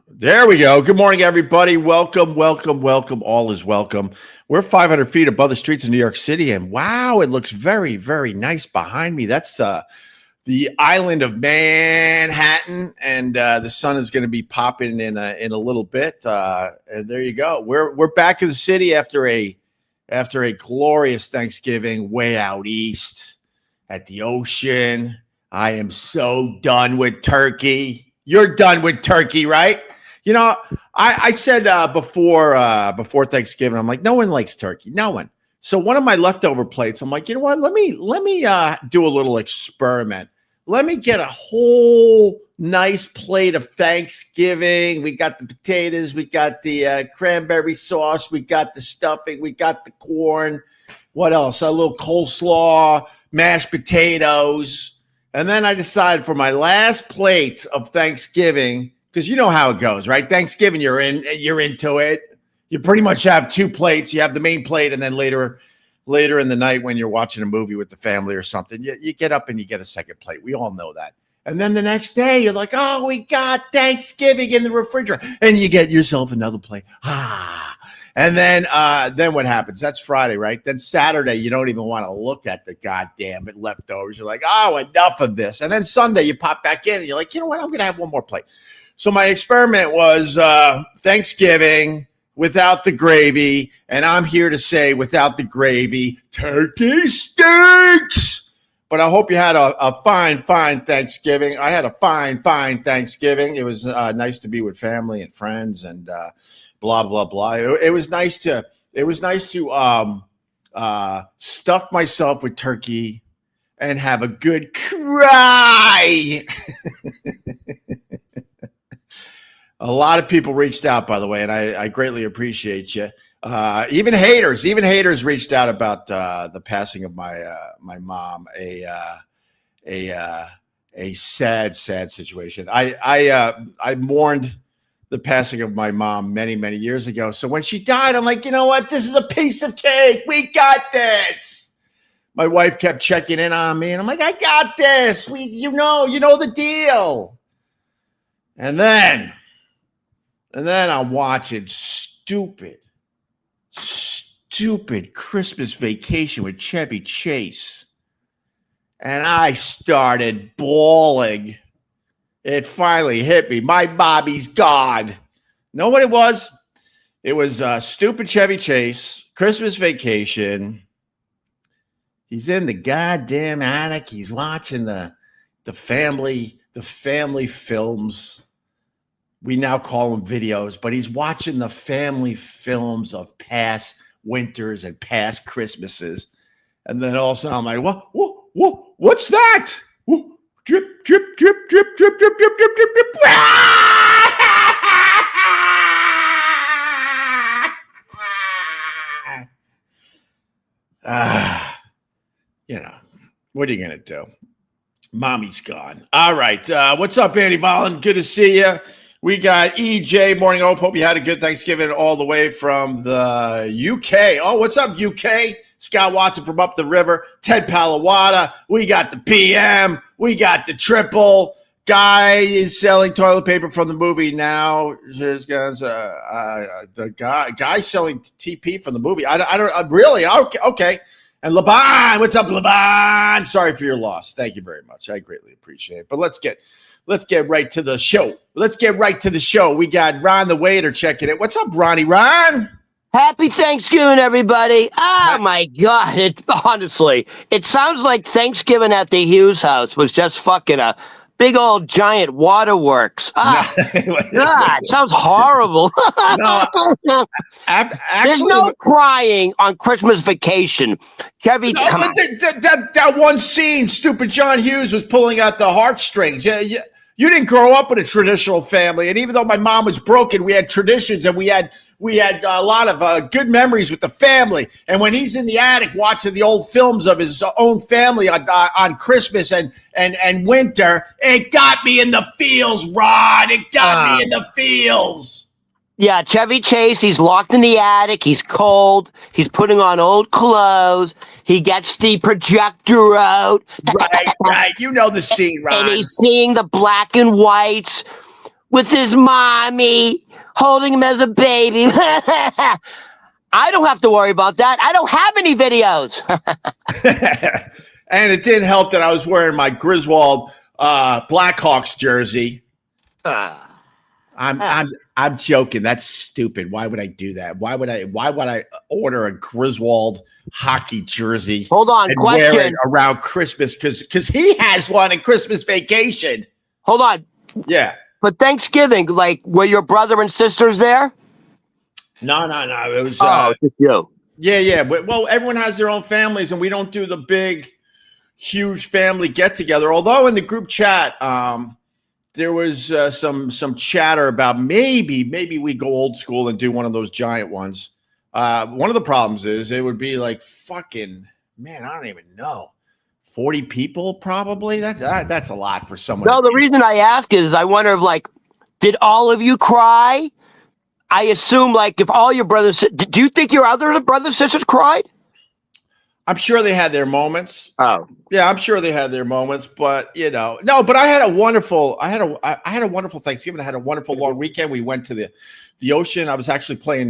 There we go. Good morning, everybody. Welcome. All is welcome. We're 500 feet above the streets of New York City, and wow, it looks very, very nice behind me. That's the island of Manhattan, and the sun is going to be popping in a little bit. And there you go. We're back to the city after a glorious Thanksgiving way out east at the ocean. I am so done with turkey. You're done with turkey, right? You know, I said before Thanksgiving, I'm like, no one likes turkey, no one. So one of my leftover plates, I'm like, you know what? Let me do a little experiment. Let me get a whole nice plate of Thanksgiving. We got the potatoes, we got the cranberry sauce, we got the stuffing, we got the corn. What else? A little coleslaw, mashed potatoes. And then I decided for my last plate of Thanksgiving, because you know how it goes, right? Thanksgiving, you're into it. You pretty much have two plates. You have the main plate, and then later in the night when you're watching a movie with the family or something, you get up and you get a second plate. We all know that. And then the next day, you're like, oh, we got Thanksgiving in the refrigerator. And you get yourself another plate. And then what happens? That's Friday, right? Then Saturday, you don't even want to look at the goddamn leftovers. You're like, oh, enough of this. And then Sunday, you pop back in and you're like, you know what? I'm going to have one more plate. So my experiment was Thanksgiving without the gravy. And I'm here to say without the gravy, turkey stinks. But I hope you had a fine Thanksgiving. I had a fine Thanksgiving. It was nice to be with family and friends and blah blah blah. It was nice to stuff myself with turkey and have a good cry. A lot of people reached out, by the way, and I greatly appreciate you. Even haters reached out about the passing of my mom. A sad situation. I mourned the passing of my mom many years ago. So when she died, I'm like, you know what? This is a piece of cake. We got this. My wife kept checking in on me, and I'm like, I got this. You know the deal. And then I'm watching stupid Christmas Vacation with Chevy Chase. And I started bawling. It finally hit me. My Bobby's gone. Know what it was? It was stupid Chevy Chase, Christmas Vacation. He's in the goddamn attic. He's watching the family films. We now call them videos, but he's watching the family films of past winters and past Christmases. And then all of a sudden I'm like, what's that? Drip, drip, drip, drip, drip, drip, drip, drip, drip, drip. What are you going to do? Mommy's gone. All right. What's up, Andy Vollen? Good to see you. We got EJ, morning. Hope you had a good Thanksgiving all the way from the UK. Oh, what's up, UK? Scott Watson from up the river. Ted Palawada. We got the PM. We got the triple. Guy is selling toilet paper from the movie now. The guy selling TP from the movie. I don't really. Okay. And Laban, what's up, Laban? Sorry for your loss. Thank you very much. I greatly appreciate it. But let's get right to the show. We got Ron the waiter checking it. What's up, Ronnie? Ron? Happy Thanksgiving, everybody. Oh, my God. Honestly, it sounds like Thanksgiving at the Hughes house was just fucking a big old giant waterworks. God, it sounds horrible. There's no crying on Christmas Vacation. Chevy, that one scene, stupid John Hughes was pulling out the heartstrings. Yeah. You didn't grow up in a traditional family, and even though my mom was broken, we had traditions, and we had a lot of good memories with the family. And when he's in the attic watching the old films of his own family on Christmas and winter, it got me in the feels, Rod. It got me in the feels. Yeah, Chevy Chase, he's locked in the attic. He's cold. He's putting on old clothes. He gets the projector out. Right. You know the scene, Ron. And he's seeing the black and whites with his mommy, holding him as a baby. I don't have to worry about that. I don't have any videos. And it didn't help that I was wearing my Griswold Blackhawks jersey. I'm joking. That's stupid. Why would I do that? Why would I order a Griswold hockey jersey? Hold on, and question. wear it around Christmas because he has one in Christmas vacation. Hold on. Yeah. For Thanksgiving, like, were your brother and sisters there? No. It was just you. Yeah. Well, everyone has their own families, and we don't do the big, huge family get together. Although in the group chat, there was some chatter about maybe we go old school and do one of those giant ones. One of the problems is it would be like fucking, man, I don't even know, 40 people probably. That's a lot for someone. No, the reason I ask is I wonder if, like, did all of you cry? I assume, like, if all your brothers, do you think your other brothers sisters cried? I'm sure they had their moments. Oh, yeah, I'm sure they had their moments, but no. But I had a wonderful Thanksgiving. I had a wonderful long weekend. We went to the ocean. I was actually playing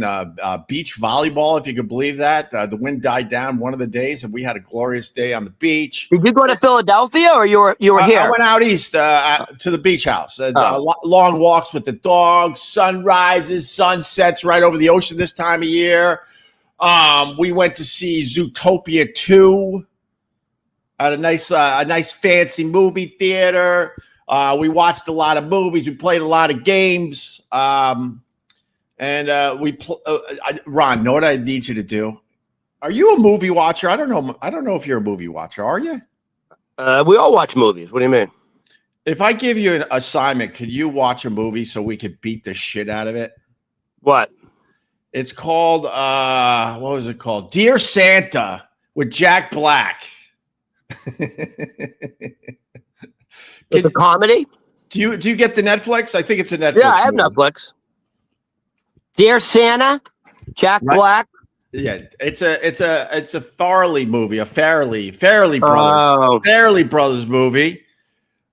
beach volleyball, if you could believe that. The wind died down one of the days, and we had a glorious day on the beach. Did you go to Philadelphia, or you were here? I went out east to the beach house. Long walks with the dogs, sunrises, sunsets right over the ocean this time of year. We went to see Zootopia 2 at a nice fancy movie theater. We watched a lot of movies. We played a lot of games. And Ron, know what I need you to do? Are you a movie watcher? I don't know if you're a movie watcher. Are you? We all watch movies. What do you mean? If I give you an assignment, could you watch a movie so we could beat the shit out of it? What? It's called what was it called? Dear Santa with Jack Black. It's a comedy? Do you get the Netflix? I think it's a Netflix. Yeah, I have movie. Netflix. Dear Santa, Jack Black. Yeah, it's a Farley movie, a Farley brothers movie.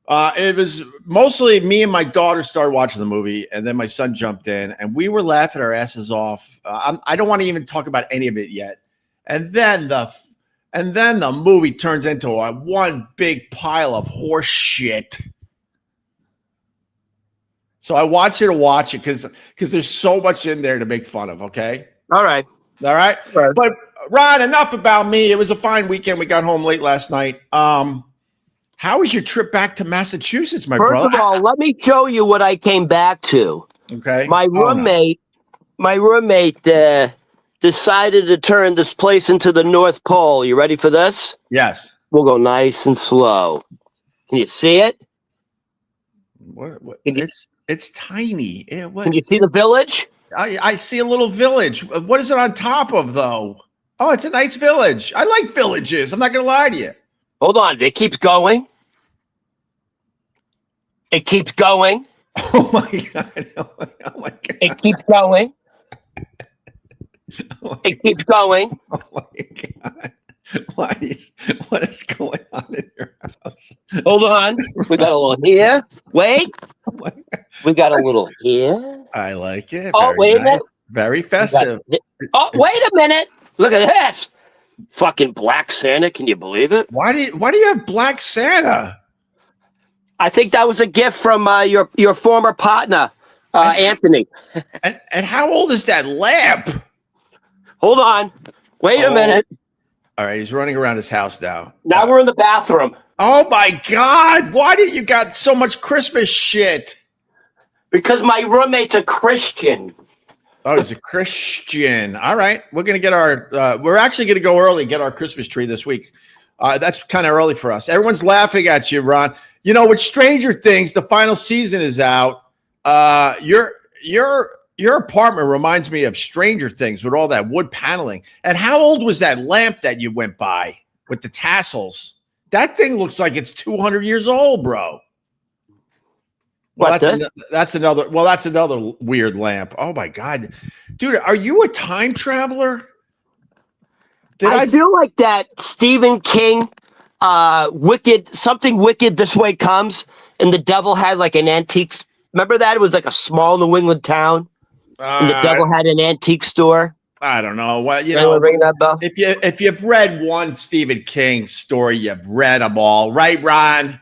It was mostly me and my daughter started watching the movie, and then my son jumped in, and we were laughing our asses off. I don't want to even talk about any of it yet. And then the movie turns into one big pile of horse shit. So I want you to watch it because there's so much in there to make fun of. Okay. All right. But Ron, enough about me. It was a fine weekend. We got home late last night. How was your trip back to Massachusetts, my brother? First of all, let me show you what I came back to. Okay. My roommate decided to turn this place into the North Pole. You ready for this? Yes. We'll go nice and slow. Can you see it? What? It's tiny. Can you see the village? I see a little village. What is it on top of, though? Oh, it's a nice village. I like villages. I'm not going to lie to you. Hold on. It keeps going. It keeps going. Oh, my God. Oh, my God. It keeps going. It keeps going. Oh, my God. What is going on in your house? Hold on. We got a little here. Wait. We got a little here. I like it. Oh, wait a minute. Very festive. Oh, wait a minute. Look at this. Fucking Black Santa. Can you believe it? Why do you have Black Santa? I think that was a gift from your former partner, Anthony. And how old is that lamp? Hold on. Wait a minute. All right, he's running around his house now. Now we're in the bathroom. Oh my God! Why do you got so much Christmas shit? Because my roommate's a Christian. Oh, he's a Christian. All right, we're gonna get we're actually gonna go early, get our Christmas tree this week. That's kind of early for us. Everyone's laughing at you, Ron. You know, with Stranger Things, the final season is out. Your apartment reminds me of Stranger Things with all that wood paneling. And how old was that lamp that you went by with the tassels? That thing looks like it's 200 years old, bro. Well, that's another weird lamp. Oh my God. Dude, are you a time traveler? I feel like that Stephen King Something Wicked This Way Comes, and the devil had like an antique Remember that? It was like a small New England town, and the devil had an antique store. I don't know. Well, ring that bell? If you've read one Stephen King story, you've read them all, right, Ron?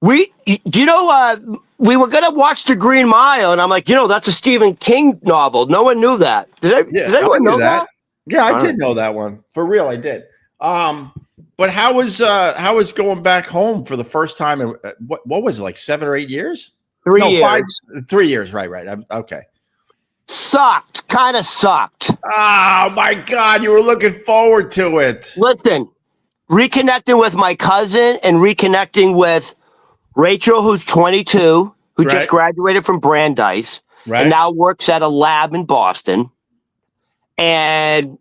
We were gonna watch The Green Mile, and I'm like, that's a Stephen King novel. No one knew that. Did anyone know that? Yeah, I did know that one. For real, I did. But how was going back home for the first time? What was it, like 7 or 8 years? 3 years. 3 years, right. Okay. Kind of sucked. Oh my God, you were looking forward to it. Listen, reconnecting with my cousin and reconnecting with Rachel, who's 22, who just graduated from Brandeis, and now works at a lab in Boston. And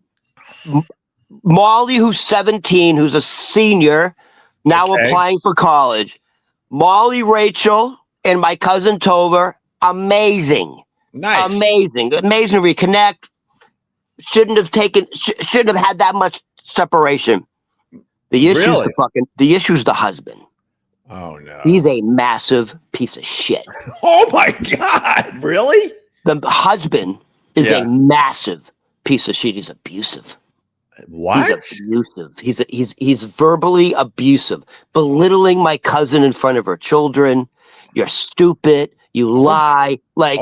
Molly, who's 17, who's a senior, now applying for college. Molly, Rachel, and my cousin Tova, amazing. Nice. Amazing to reconnect. Shouldn't have had that much separation. The issue's the husband. Oh no. He's a massive piece of shit. Oh my God, really? The husband is a massive piece of shit. He's abusive. What? He's abusive. He's verbally abusive, belittling my cousin in front of her children. You're stupid. You lie. Like,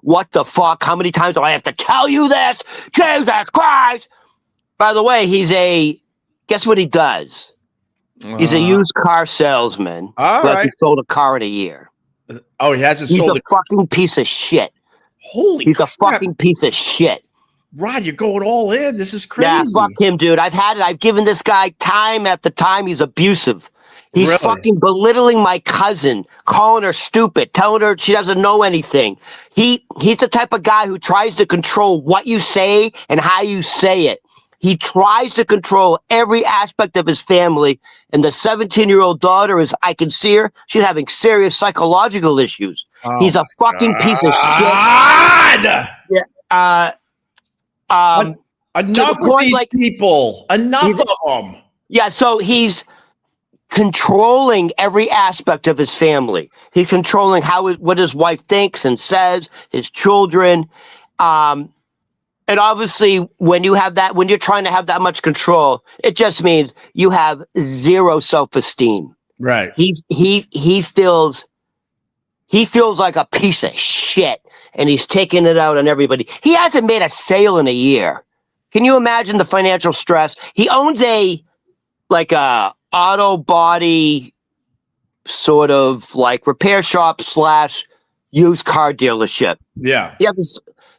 what the fuck? How many times do I have to tell you this? Jesus Christ! By the way, guess what he does? He's a used car salesman. All right. He sold a car in a year. Oh, he hasn't sold. He's a fucking piece of shit. He's a fucking piece of shit. Rod, you're going all in. This is crazy. Yeah, fuck him, dude. I've given this guy time after time. He's abusive. He's fucking belittling my cousin, calling her stupid, telling her she doesn't know anything. He's the type of guy who tries to control what you say and how you say it. He tries to control every aspect of his family. And the 17-year-old daughter I can see her. She's having serious psychological issues. Oh, he's a fucking piece of shit. Yeah. Enough with these people. Enough of them. Yeah, so he's controlling every aspect of his family. He's controlling what his wife thinks and says, his children. And obviously, when you're trying to have that much control, it just means you have zero self-esteem. Right. He feels like a piece of shit, and he's taking it out on everybody. He hasn't made a sale in a year. Can you imagine the financial stress? He owns a auto body sort of like repair shop / used car dealership. Yeah.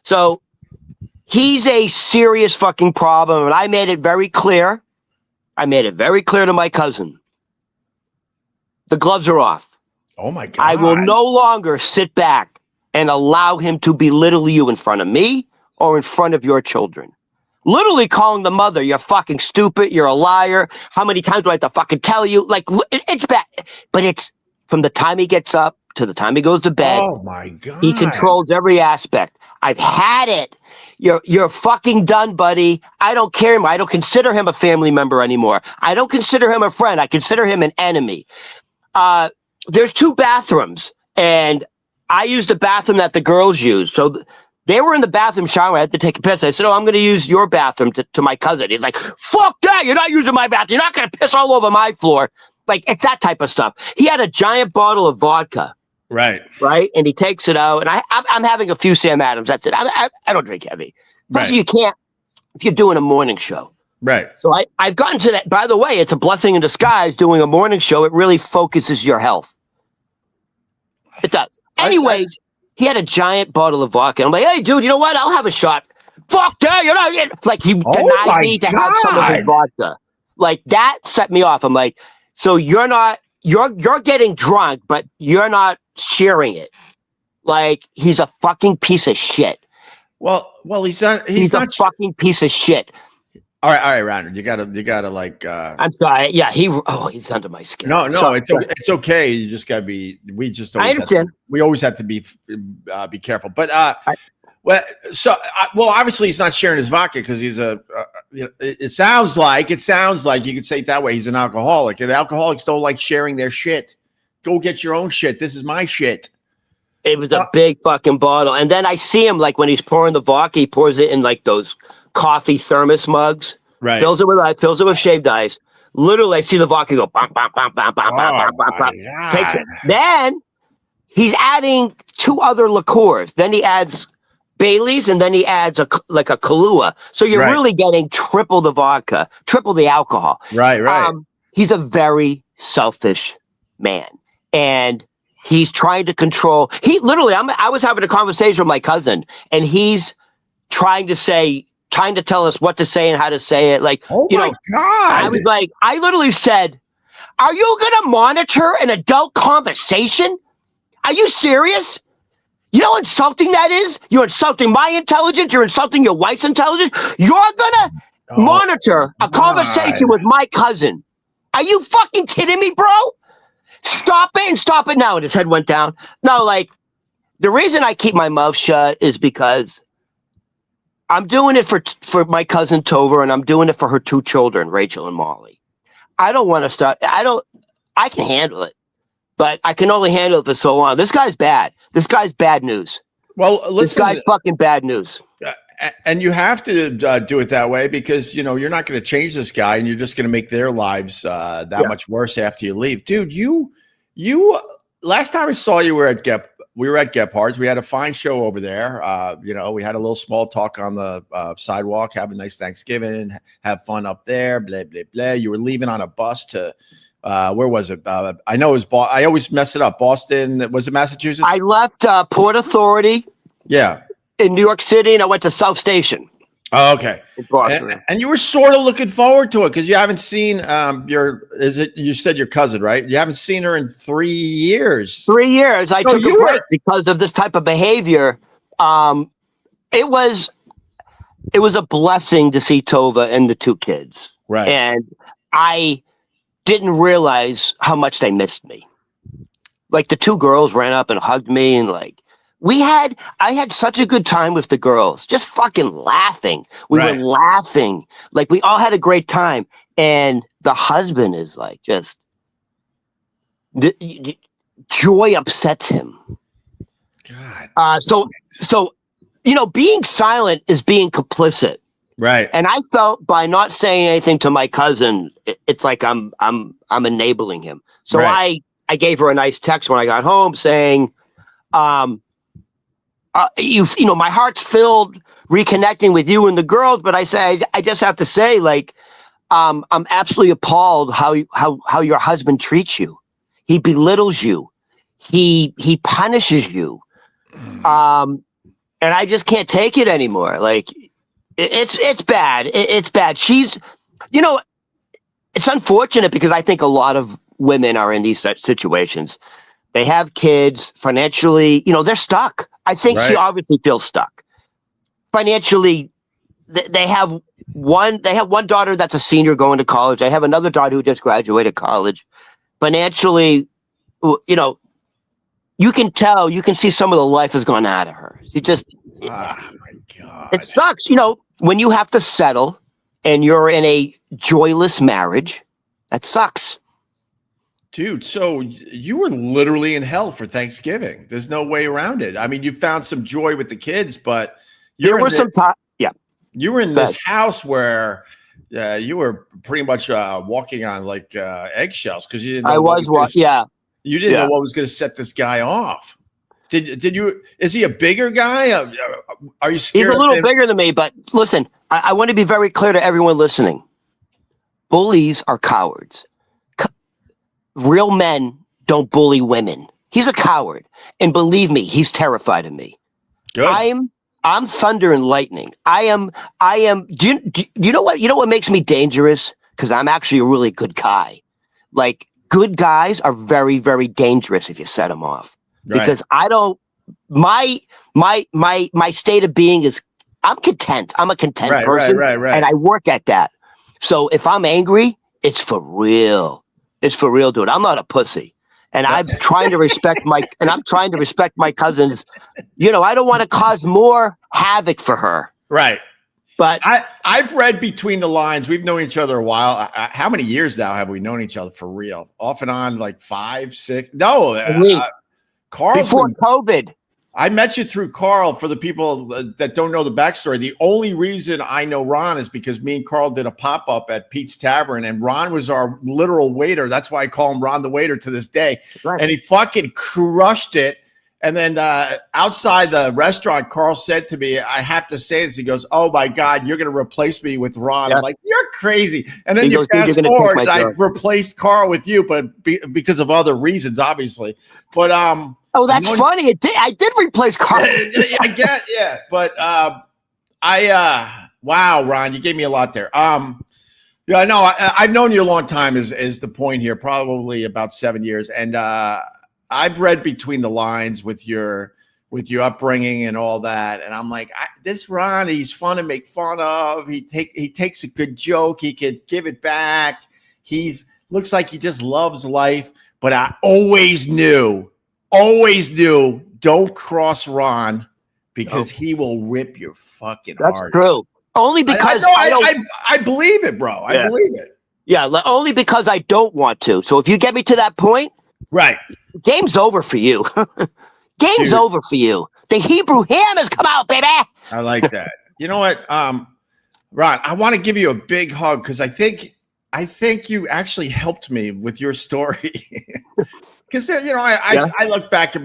So he's a serious fucking problem, and I made it very clear. To my cousin. The gloves are off. Oh my God. I will no longer sit back and allow him to belittle you in front of me or in front of your children. Literally calling the mother, you're fucking stupid, you're a liar. How many times do I have to fucking tell you? Like, it's bad. But it's from the time he gets up to the time he goes to bed. Oh my God. He controls every aspect. I've had it. You're fucking done, buddy. I don't care anymore. I don't consider him a family member anymore. I don't consider him a friend. I consider him an enemy. There's 2 bathrooms, and I use the bathroom that the girls use. So they were in the bathroom shower. I had to take a piss. I said, I'm going to use your bathroom to my cousin. He's like, fuck that. You're not using my bathroom. You're not going to piss all over my floor. Like, it's that type of stuff. He had a giant bottle of vodka. Right. And he takes it out. And I'm having a few Sam Adams. That's it. I don't drink heavy. Right. You can't if you're doing a morning show. Right. So I've gotten to that. By the way, it's a blessing in disguise doing a morning show. It really focuses your health. It does. Anyways, he had a giant bottle of vodka. I'm like, hey, dude, you know what? I'll have a shot. Fuck that. You're not. Like, he denied me to have some of his vodka. Like, that set me off. I'm like, so you're getting drunk, but you're not sharing it. Like, he's a fucking piece of shit. Well, he's not. He's a fucking piece of shit. All right, Ronald. You gotta like. I'm sorry. Yeah, he's under my skin. No, it's okay. You just gotta be. We just. I understand. We always have to be careful. But obviously he's not sharing his vodka because he's it sounds like you could say it that way. He's an alcoholic, and alcoholics don't like sharing their shit. Go get your own shit. This is my shit. It was a big fucking bottle. And then I see him like when he's pouring the vodka, he pours it in like those coffee thermos mugs. Right. Fills it with shaved ice. Literally, I see the vodka go bam, bam, bam, bam, bam, bam, bam, bam. Takes it. Then he's adding 2 other liqueurs. Then he adds Bailey's, and then he adds a Kahlua. So you're really getting triple the vodka, triple the alcohol. Right. He's a very selfish man, and he's trying to control. He literally, I was having a conversation with my cousin, and he's trying to tell us what to say and how to say it. Like, oh my God. I was like, I literally said, "Are you going to monitor an adult conversation? Are you serious? You know how insulting that is? You're insulting my intelligence. You're insulting your wife's intelligence. You're going to monitor a conversation with my cousin. Are you fucking kidding me, bro? Stop it and stop it now." And his head went down. No, like, the reason I keep my mouth shut is because I'm doing it for my cousin Tova, and I'm doing it for her 2 children, Rachel and Molly. I don't want to start. I can handle it, but I can only handle it for so long. This guy's bad. This guy's bad news. Well, listen, this guy's fucking bad news. And you have to do it that way because, you're not going to change this guy, and you're just going to make their lives that much worse after you leave. Dude, you last time I saw you were at Gephardt's. We had a fine show over there. We had a little small talk on the sidewalk, have a nice Thanksgiving, have fun up there, blah, blah, blah. You were leaving on a bus to where was it? I know it was I always mess it up. Boston, was it Massachusetts? I left Port Authority. Yeah. In New York City, and I went to South Station. Oh, okay. In Boston. And you were sort of looking forward to it because you haven't seen you said your cousin, right? You haven't seen her in 3 years. 3 years. I took a break because of this type of behavior. It was a blessing to see Tova and the 2 kids. Right. And I didn't realize how much they missed me. Like, the 2 girls ran up and hugged me, and like, I had such a good time with the girls, just fucking laughing. We were laughing. Like, we all had a great time. And the husband is like, just joy upsets him. God. So, being silent is being complicit. Right. And I felt by not saying anything to my cousin, it's like I'm enabling him. So I gave her a nice text when I got home saying, my heart's filled reconnecting with you and the girls, but I just have to say, like, I'm absolutely appalled how your husband treats you. He belittles you. He punishes you. And I just can't take it anymore. Like, it's bad. It's bad. She's, it's unfortunate because I think a lot of women are in these situations. They have kids financially, they're stuck. I think she obviously feels stuck. Financially, they have one daughter that's a senior going to college. They have another daughter who just graduated college. Financially, you can tell, you can see some of the life has gone out of her. Oh my God. It sucks, when you have to settle and you're in a joyless marriage, that sucks. Dude, so you were literally in hell for Thanksgiving. There's no way around it. I mean, you found some joy with the kids, but there was some time. Yeah. You were in this house where you were pretty much walking on like eggshells because you didn't know you didn't know what was going to set this guy off. Did you? Is he a bigger guy? Are you scared? He's a little bigger than me, but listen, I want to be very clear to everyone listening. Bullies are cowards. Real men don't bully women. He's a coward, and believe me, he's terrified of me. Good. I'm thunder and lightning. I am. Do you know what? You know what makes me dangerous? Because I'm actually a really good guy. Like, good guys are very, very dangerous if you set them off. Right. Because I don't. My state of being is I'm content. I'm a content person, and I work at that. So if I'm angry, it's for real. It's for real, dude. I'm not a pussy. And I'm trying to respect my cousins. I don't want to cause more havoc for her. Right. But I've read between the lines. We've known each other a while. How many years now have we known each other for real? Off and on, like 5, 6? No, Carl's before been, COVID. I met you through Carl. For the people that don't know the backstory, the only reason I know Ron is because me and Carl did a pop-up at Pete's Tavern, and Ron was our literal waiter. That's why I call him Ron the Waiter to this day. Right. And he fucking crushed it. And then outside the restaurant, Carl said to me, I have to say this. He goes, oh, my God, you're going to replace me with Ron. Yeah. I'm like, you're crazy. And then He you goes, "Dude, fast you're gonna take forward, my and I job." replaced Carl with you, but because of other reasons, obviously. But Oh, that's funny. I did replace Carl. I get, yeah. But wow, Ron, you gave me a lot there. Yeah, I know. I've known you a long time is the point here, probably about 7 years. And I've read between the lines with your upbringing and all that. And I'm like, this Ron, he's fun to make fun of. He takes a good joke. He could give it back. Looks like he just loves life. But I always knew, don't cross Ron because he will rip your fucking heart. That's true. Only because I believe it, bro. I believe it. Yeah, only because I don't want to. So if you get me to that point, right, game's over for you. Game's over for you. The Hebrew ham has come out, baby. I like that. You know what, Ron? I want to give you a big hug because I think you actually helped me with your story. Because I look back at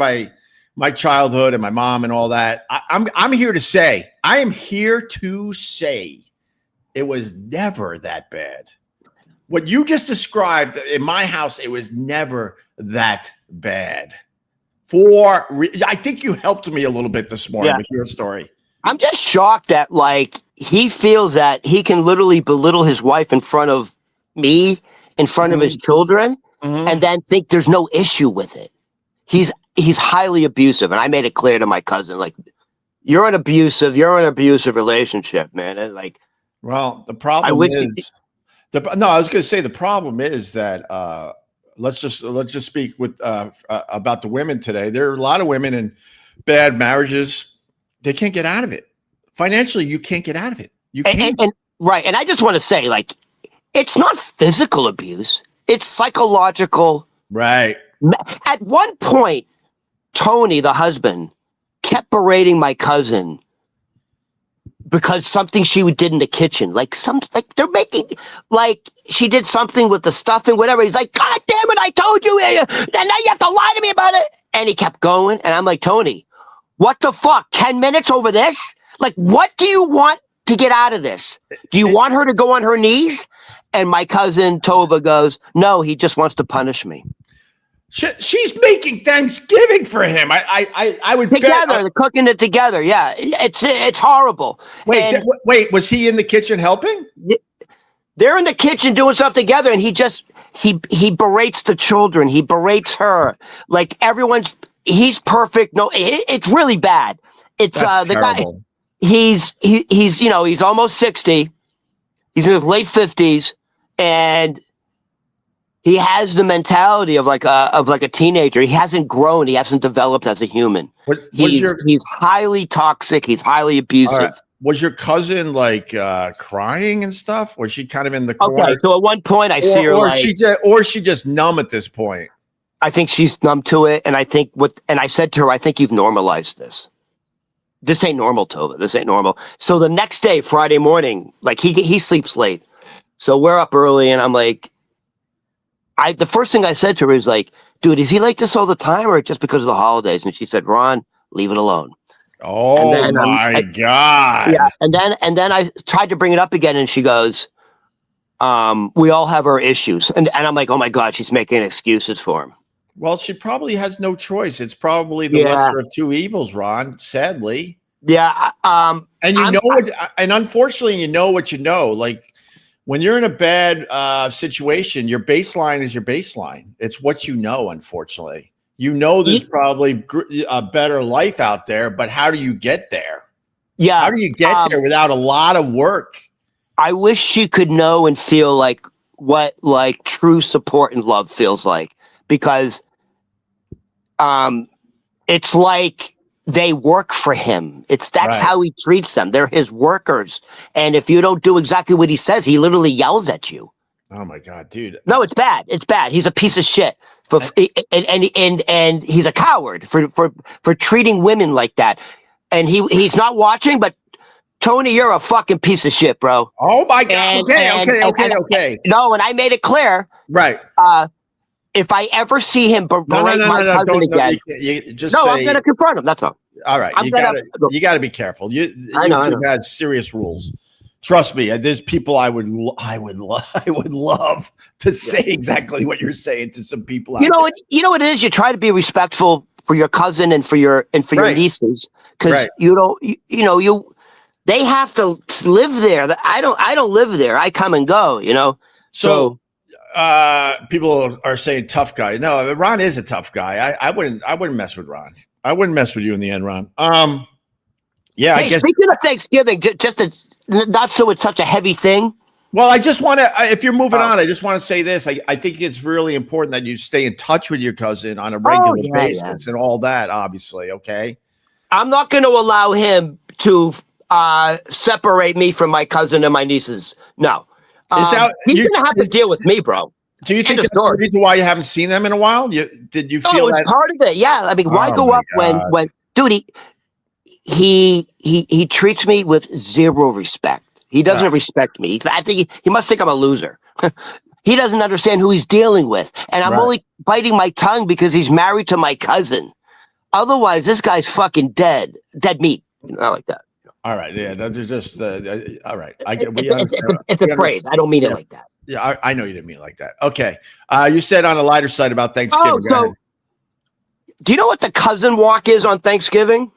my childhood and my mom and all that. I'm here to say, I am here to say it was never that bad. What you just described in my house, it was never that bad. I think you helped me a little bit this morning with your story. I'm just shocked that he feels that he can literally belittle his wife in front of me, in front of his children, and then think there's no issue with it. He's highly abusive, and I made it clear to my cousin, like, you're an abusive relationship, man. And well, the problem is, I was going to say the problem is that let's just speak with about the women today. There are a lot of women in bad marriages. They can't get out of it. Financially, you can't get out of it. You can't. And right. And I just want to say, it's not physical abuse. It's psychological. Right. At one point, Tony, the husband, kept berating my cousin because something she did in the kitchen, they're making, she did something with the stuffing, whatever. He's like, God damn it, I told you, and now you have to lie to me about it. And he kept going, and I'm like, Tony, what the fuck? 10 minutes over this? What do you want to get out of this? Do you want her to go on her knees? And my cousin Tova goes, no, he just wants to punish me. She's making Thanksgiving for him. I would together. bet, they're cooking it together. Yeah, it's horrible. Wait, was he in the kitchen helping? They're in the kitchen doing stuff together, and he berates the children. He berates her. He's perfect. No, it's really bad. It's That's the terrible. guy. He's almost 60. He's in his late 50s, and he has the mentality of a teenager. He hasn't grown. He hasn't developed as a human. He's highly toxic. He's highly abusive. Right. Was your cousin crying and stuff? Was she kind of in the corner? Okay, so at one point I see her or she just numb at this point. I think she's numb to it, and I said to her, I think you've normalized this. This ain't normal, Tova. This ain't normal. So the next day, Friday morning, he sleeps late. So we're up early, and I'm like, the first thing I said to her is dude, is he like this all the time or just because of the holidays? And she said, Ron, leave it alone. Oh my God. Yeah. And then I tried to bring it up again, and she goes, we all have our issues. And I'm like, oh my God, she's making excuses for him. Well, she probably has no choice. It's probably the lesser of two evils, Ron, sadly. Yeah. And and unfortunately, you know what you know. When you're in a bad situation, your baseline is your baseline. It's what you know, unfortunately. There's probably a better life out there, but how do you get there? Yeah. How do you get there without a lot of work? I wish she could know and feel what true support and love feels like, because it's like they work for him. That's how he treats them. They're his workers. And if you don't do exactly what he says, he literally yells at you. Oh my God, dude. No, it's bad. It's bad. He's a piece of shit. and he's a coward for treating women like that. And he's not watching, but Tony, you're a fucking piece of shit, bro. Oh my God. Okay. No, and I made it clear. Right. If I ever see him berate my cousin again, I'm going to confront him. That's all. All right. You got to be careful. YouTube has serious rules. Trust me. There's people I would love to say exactly what you're saying to some people. You know what it is? You try to be respectful for your cousin and for your nieces, because they have to live there. I don't live there. I come and go, So people are saying tough guy. No, Ron is a tough guy. I wouldn't mess with Ron. I wouldn't mess with you in the end, Ron. Yeah. Hey, I guess. Speaking of Thanksgiving, not so it's such a heavy thing. Well, I just want to, if you're moving on, I just want to say this. I think it's really important that you stay in touch with your cousin on a regular basis and all that, obviously. Okay. I'm not going to allow him to separate me from my cousin and my nieces. No. He's going to have to deal with me, bro. Do you think that's the reason why you haven't seen them in a while? Did you feel that? Part of it? Yeah. I mean, why go up when dude, he treats me with zero respect. He doesn't respect me. I think he must think I'm a loser. He doesn't understand who he's dealing with. And I'm only biting my tongue because he's married to my cousin. Otherwise, this guy's fucking dead meat. I like that. All right. Yeah. That's just, all right. It's a phrase. I don't mean it like that. Yeah. I know you didn't mean it like that. Okay. You said on a lighter side about Thanksgiving. So do you know what the cousin walk is on Thanksgiving?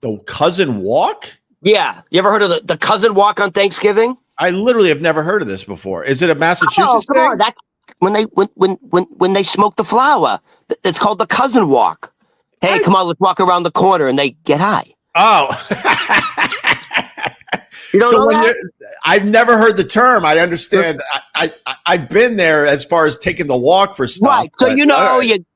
The cousin walk? Yeah. You ever heard of the cousin walk on Thanksgiving? I literally have never heard of this before. Is it a Massachusetts thing? On. That's when they smoke the flower. It's called the cousin walk. Hey, come on, let's walk around the corner, and they get high. Oh. You don't know that? I've never heard the term. I understand. I've been there as far as taking the walk for stuff. Right. So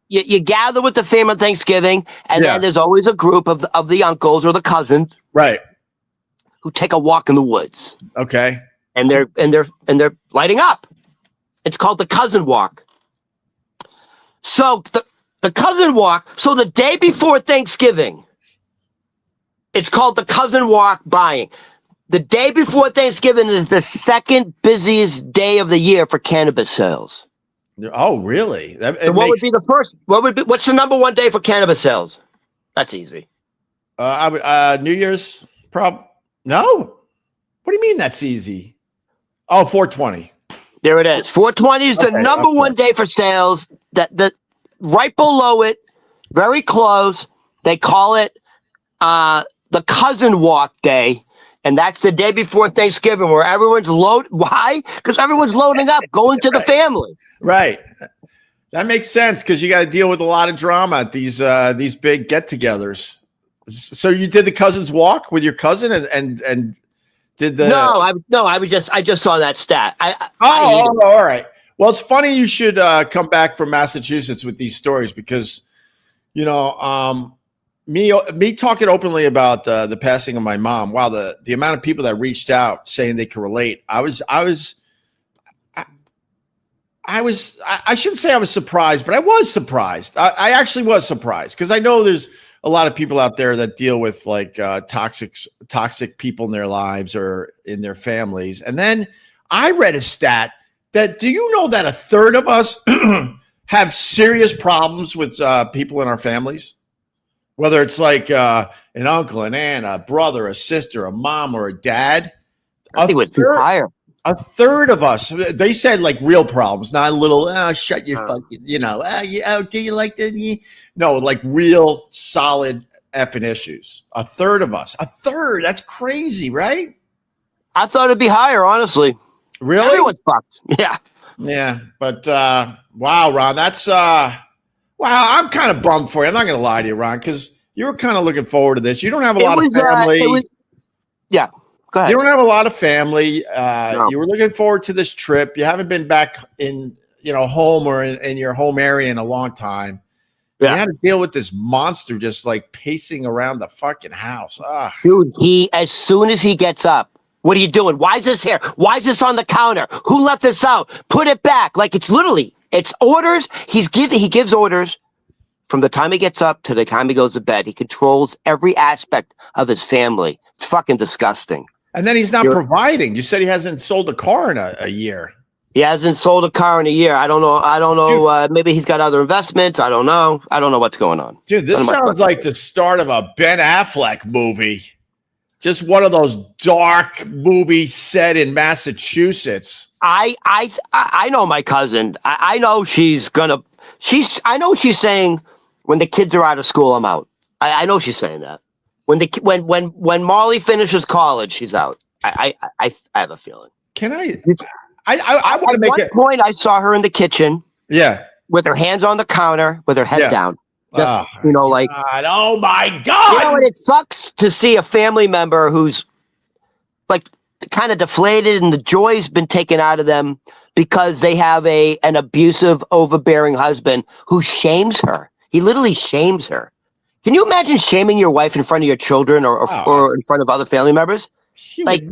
you gather with the family on Thanksgiving, and then there's always a group of the uncles or the cousins, right, who take a walk in the woods. Okay. And they're lighting up. It's called the cousin walk. So the cousin walk. So the day before Thanksgiving, it's called the cousin walk buying. The day before Thanksgiving is the second busiest day of the year for cannabis sales. Oh, really? Would be the first? What's the number one day for cannabis sales? That's easy. New Year's No. What do you mean that's easy? Oh, 420. There it is. 420 is the number one day for sales. That right below it, very close. They call it the cousin walk day. And that's the day before Thanksgiving where everyone's loaded. Why? Because everyone's loading up, going to the family. Right. That makes sense because you got to deal with a lot of drama at these big get-togethers. So you did the cousins walk with your cousin and did the I just saw that stat. All right. Well, it's funny you should come back from Massachusetts with these stories because me talking openly about the passing of my mom. Wow, the amount of people that reached out saying they could relate. I shouldn't say I was surprised, but I was surprised. I actually was surprised because I know there's a lot of people out there that deal with like toxic people in their lives or in their families. And then I read a stat that, do you know that a third of us have serious problems with people in our families? Whether it's like an uncle, an aunt, a brother, a sister, a mom, or a dad. I think it was higher. A third of us, they said like real problems, not a little, shut your fucking, do you like that? No, like real solid effing issues. A third of us. A third. That's crazy, right? I thought it'd be higher, honestly. Really? Everyone's fucked. Yeah. Yeah. But wow, Ron, that's wow, I'm kind of bummed for you. I'm not going to lie to you, Ron, because you were kind of looking forward to this. You don't have a lot of family. Yeah, go ahead. You don't have a lot of family. No. You were looking forward to this trip. You haven't been back in, home or in your home area in a long time. Yeah. You had to deal with this monster just like pacing around the fucking house. Ugh. Dude, as soon as he gets up, what are you doing? Why is this here? Why is this on the counter? Who left this out? Put it back. Like it's literally It's orders. He gives orders from the time he gets up to the time he goes to bed. He controls every aspect of his family. It's fucking disgusting. And then he's not providing. You said he hasn't sold a car in a year. He hasn't sold a car in a year. I don't know. Maybe he's got other investments. I don't know. I don't know what's going on. Dude, this sounds like the start of a Ben Affleck movie. Just one of those dark movies set in Massachusetts. I know my cousin. I know I know she's saying when the kids are out of school, I'm out. I know she's saying that. When Molly finishes college, she's out. I have a feeling. Can I want to make it. At one point, I saw her in the kitchen. Yeah. With her hands on the counter, with her head down. Just, like. God, oh my God. And it sucks to see a family member who's like kind of deflated and the joy's been taken out of them because they have an abusive, overbearing husband who shames her. He literally shames her. Can you imagine shaming your wife in front of your children or in front of other family members? She would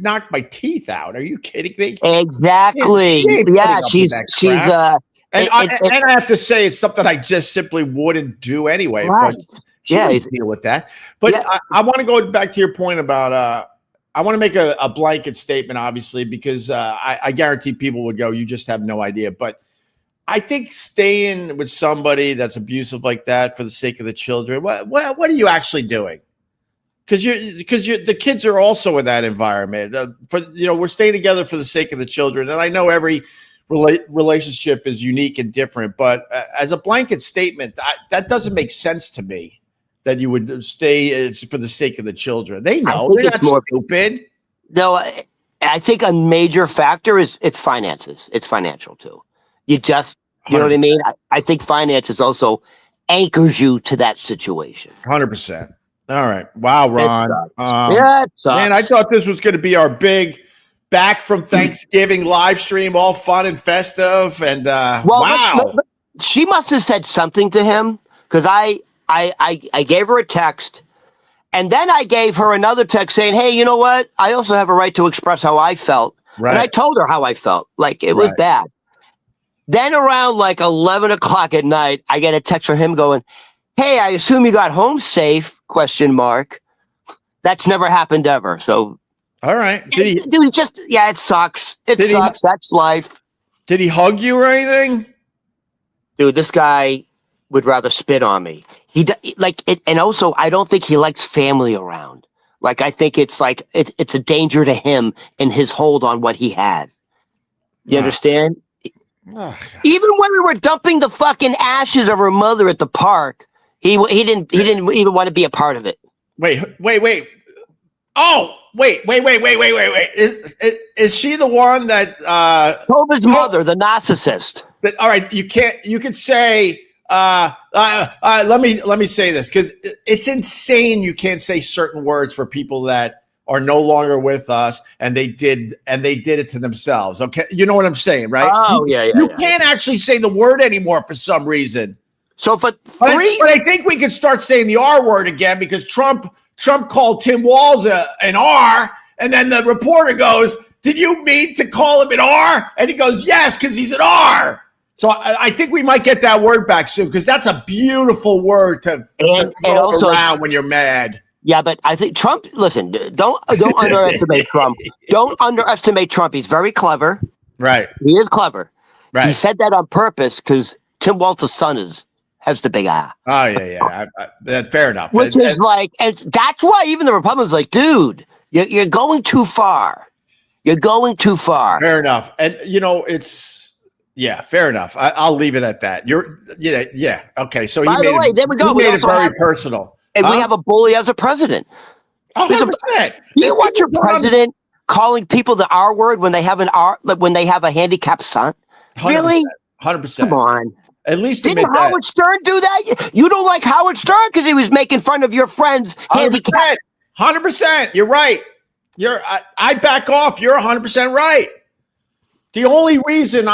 knock my teeth out. Are you kidding me? Exactly. Yeah, she's and I have to say it's something I just simply wouldn't do anyway. Right. But she would deal with that. But I want to go back to your point about I want to make a blanket statement, obviously, because I guarantee people would go, you just have no idea. But I think staying with somebody that's abusive like that for the sake of the children, what are you actually doing? Because the kids are also in that environment. We're staying together for the sake of the children, and I know every relationship is unique and different. But as a blanket statement, that doesn't make sense to me. That you would stay for the sake of the children. They know they're not stupid. No, I think a major factor is it's finances. It's financial too. You know what I mean? I think finances also anchors you to that situation. 100%. All right. Wow, Ron. It sucks. Man, I thought this was going to be our big back from Thanksgiving live stream, all fun and festive. And wow. She must have said something to him because I gave her a text and then I gave her another text saying, hey, you know what? I also have a right to express how I felt. Right. And I told her how I felt. Like it was bad. Then around like 11 o'clock at night, I get a text from him going, hey, I assume you got home safe, ? That's never happened ever. So. All right. Dude, it sucks. It sucks. That's life. Did he hug you or anything? Dude, this guy would rather spit on me. And also I don't think he likes family around. Like, I think it's like, it's a danger to him and his hold on what he has. You understand? Even when we were dumping the fucking ashes of her mother at the park, he didn't even want to be a part of it. Wait. Oh, wait. Is she the one that told his mother, the narcissist? But all right, you could say let me say this because it's insane you can't say certain words for people that are no longer with us and they did it to themselves. Okay, you know what I'm saying, right? Oh, you can't actually say the word anymore for some reason. So for but I think we could start saying the R word again because Trump called Tim Walz an R, and then the reporter goes, "Did you mean to call him an R?" And he goes, "Yes, because he's an R." So I think we might get that word back soon because that's a beautiful word to throw around when you're mad. Yeah, but I think Trump. Listen, don't underestimate Trump. Don't underestimate Trump. He's very clever. Right. He is clever. Right. He said that on purpose because Tim Walz's son has the big eye. Oh yeah. Fair enough. Which is like, and that's why even the Republicans are like, dude, you're going too far. You're going too far. Fair enough. And fair enough. I'll leave it at that. Okay. So by the way, there we go. He made it very personal. And we have a bully as a president. 100%. You want your president calling people the R word when they have when they have a handicapped son? 100%, really? 100%. Come on. At least didn't Howard Stern do that? You don't like Howard Stern because he was making fun of your friend's handicap. 100%. You're right. I back off. You're 100% right. The only reason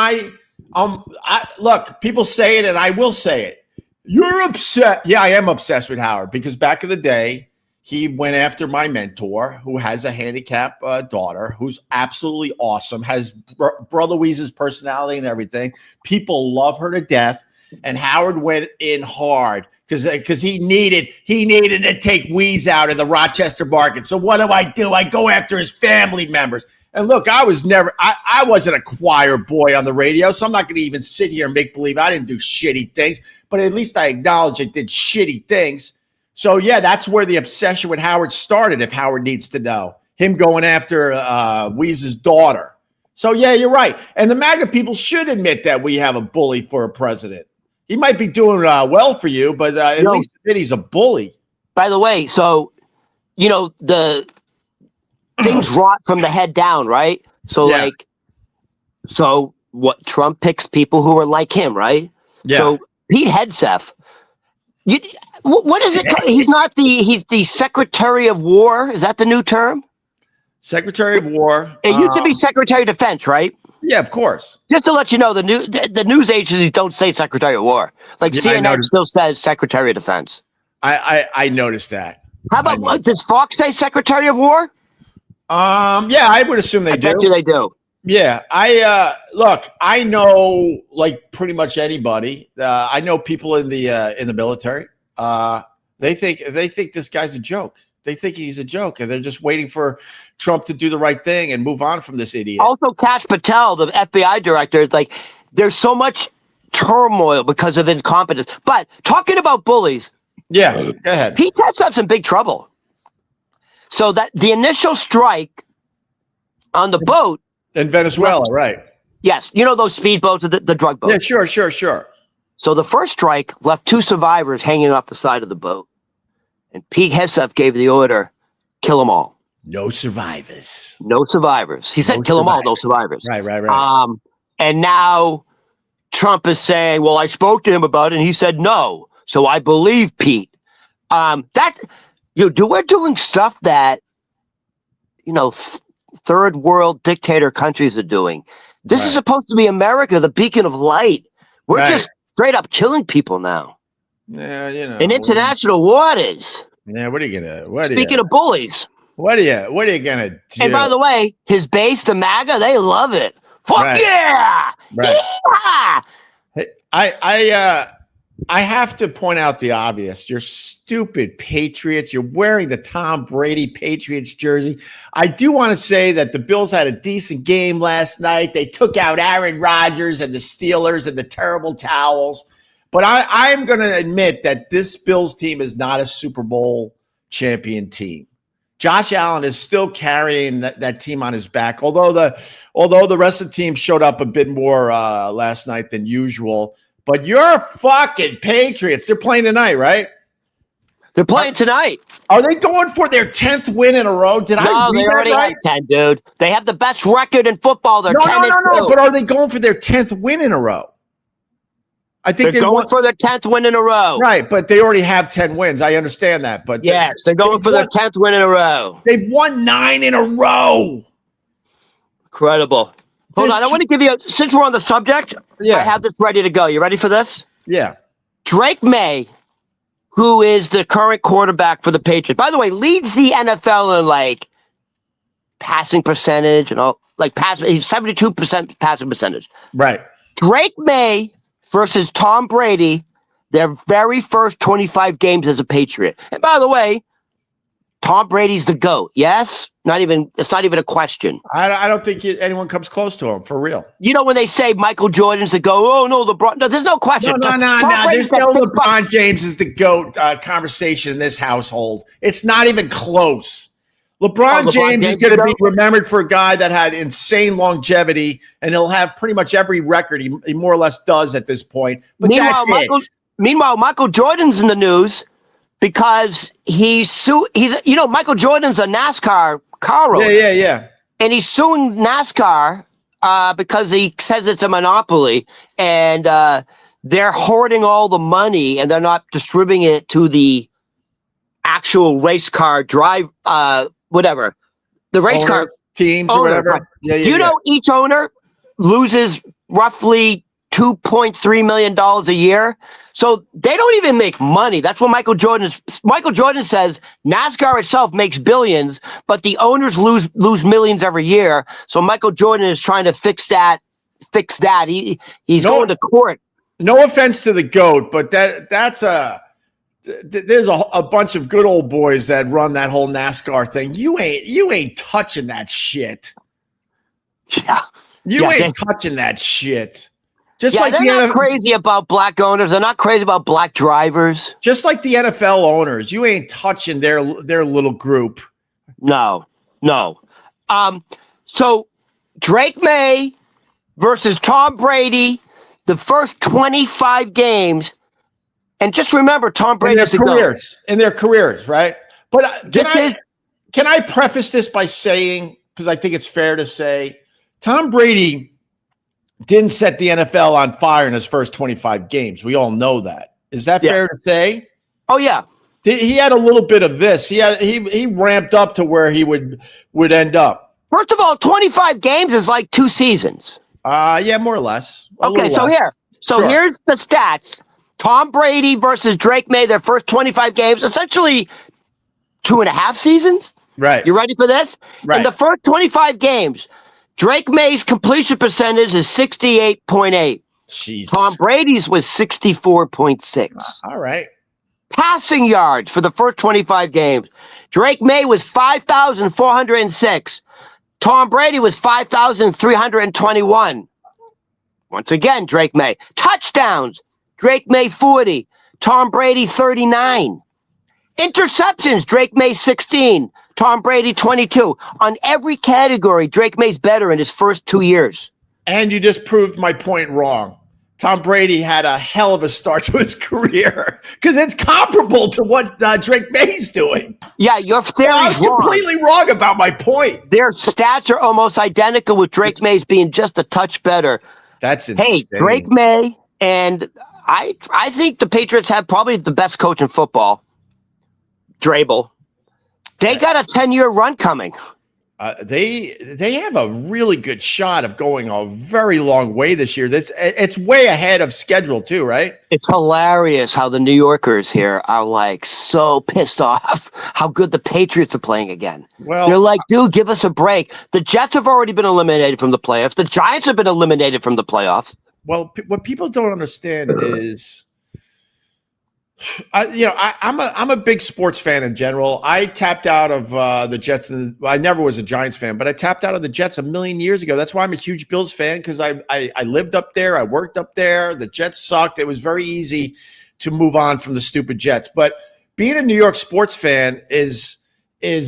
look, people say it and I will say it. You're upset. Yeah, I am obsessed with Howard because back in the day, he went after my mentor, who has a handicapped daughter, who's absolutely awesome, has Brother Weeze's personality and everything. People love her to death. And Howard went in hard because he needed to take Weeze out of the Rochester market. So what do? I go after his family members. And look, I wasn't a choir boy on the radio, so I'm not going to even sit here and make believe I didn't do shitty things. But at least I acknowledge I did shitty things. So, yeah, that's where the obsession with Howard started, if Howard needs to know. Him going after Weeze's daughter. So, yeah, you're right. And the MAGA people should admit that we have a bully for a president. He might be doing well for you, but at least admit he's a bully. By the way, so, the things rot from the head down, right? So, so what? Trump picks people who are like him, right? Yeah. So Pete Hegseth, what is it? He's the Secretary of War. Is that the new term? Secretary of War. It used to be Secretary of Defense, right? Yeah, of course. Just to let you know, the news agencies don't say Secretary of War. Like CNN still says Secretary of Defense. I noticed that. How about does Fox say Secretary of War? Yeah, I would assume they do. I bet you they do. Yeah, I know like pretty much anybody. I know people in the military. They think this guy's a joke. They think he's a joke, and they're just waiting for Trump to do the right thing and move on from this idiot. Also, Kash Patel, the FBI director, is like, there's so much turmoil because of incompetence. But talking about bullies, yeah, go ahead. Pete Hegseth's in big trouble. So that the initial strike on the boat in Venezuela, right? Yes, those speedboats, the drug boats. Yeah, sure. So the first strike left 2 survivors hanging off the side of the boat. And Pete Hegseth gave the order, kill them all. No survivors. No survivors. He said, kill them all, no survivors. Right. And now Trump is saying, well, I spoke to him about it, and he said no. So I believe Pete. We're doing stuff that, third world dictator countries are doing. This is supposed to be America, the beacon of light. We're just straight up killing people now. Yeah, in international waters. Yeah, what are you gonna? Speaking of bullies, what are you gonna do? And by the way, his base, the MAGA, they love it. Fuck yeah! Right. Yeah! Hey, I have to point out the obvious. You're stupid Patriots. You're wearing the Tom Brady Patriots jersey. I do want to say that the Bills had a decent game last night. They took out Aaron Rodgers and the Steelers and the terrible towels. But I'm going to admit that this Bills team is not a Super Bowl champion team. Josh Allen is still carrying that team on his back, although the rest of the team showed up a bit more last night than usual. But you're fucking Patriots. They're playing tonight, right? They're playing tonight. Are they going for their 10th win in a row? No, they already have 10, dude. They have the best record in football. They're 10-2. No. But are they going for their 10th win in a row? I think they're going for their 10th win in a row. Right, but they already have 10 wins. I understand that. But yes, they're going for their 10th win in a row. They've won 9 in a row. Incredible. Hold on, I want to give you, since we're on the subject, I have this ready to go. You ready for this? Yeah. Drake May, who is the current quarterback for the Patriots, by the way, leads the NFL in passing percentage and all, he's 72% passing percentage. Right. Drake May versus Tom Brady, their very first 25 games as a Patriot. And by the way, Tom Brady's the GOAT. Yes? It's not even a question. I don't think anyone comes close to him, for real. When they say Michael Jordan's the GOAT, oh no, LeBron. No, there's no question. No. There's no LeBron James is the GOAT conversation in this household. It's not even close. LeBron James is going to be remembered for a guy that had insane longevity, and he'll have pretty much every record he more or less does at this point. But Meanwhile, Michael Jordan's in the news because Michael Jordan's a NASCAR car owner. Yeah. And he's suing NASCAR because he says it's a monopoly, and they're hoarding all the money and they're not distributing it to the actual race car whatever. The race car teams or whatever. Right. Yeah. Each owner loses roughly $2.3 million a year. So they don't even make money. That's what Michael Jordan says NASCAR itself makes billions, but the owners lose millions every year. So Michael Jordan is trying to fix that. He's going to court. No offense to the GOAT, but there's a bunch of good old boys that run that whole NASCAR thing. You ain't touching that shit. Yeah. You ain't touching that shit. Just like they're not crazy about black owners. They're not crazy about black drivers. Just like the NFL owners, you ain't touching their little group. No. So Drake May versus Tom Brady, the first 25 games, and just remember Tom Brady's in their careers, right? But can I preface this by saying, because I think it's fair to say, Tom Brady didn't set the NFL on fire in his first 25 games. We all know that. Is that fair to say? Oh yeah. He had a little bit of this. He ramped up to where he would end up. First of all, 25 games is like 2 seasons. Yeah, more or less. Here's the stats. Tom Brady versus Drake May, their first 25 games, essentially 2.5 seasons. Right. You ready for this? Right. In the first 25 games, Drake May's completion percentage is 68.8. Jesus. Tom Brady's was 64.6. All right. Passing yards for the first 25 games. Drake May was 5,406. Tom Brady was 5,321. Once again, Drake May. Touchdowns. Drake May 40. Tom Brady 39. Interceptions. Drake May 16. Tom Brady 22. On every category, Drake May's better in his first 2 years. And you just proved my point wrong. Tom Brady had a hell of a start to his career because it's comparable to what Drake May's doing. Yeah, your theory's I was completely wrong about my point. Their stats are almost identical, with Drake May's being just a touch better. That's insane. Hey, Drake May, and I think the Patriots have probably the best coach in football, Drabel. They got a 10-year run coming. They have a really good shot of going a very long way this year. It's way ahead of schedule too, right? It's hilarious how the New Yorkers here are like so pissed off how good the Patriots are playing again. Well, they're like, dude, give us a break. The Jets have already been eliminated from the playoffs. The Giants have been eliminated from the playoffs. Well, what people don't understand is, I'm a big sports fan in general. I tapped out of the Jets. I never was a Giants fan, but I tapped out of the Jets a million years ago. That's why I'm a huge Bills fan, because I lived up there. I worked up there. The Jets sucked. It was very easy to move on from the stupid Jets. But being a New York sports fan is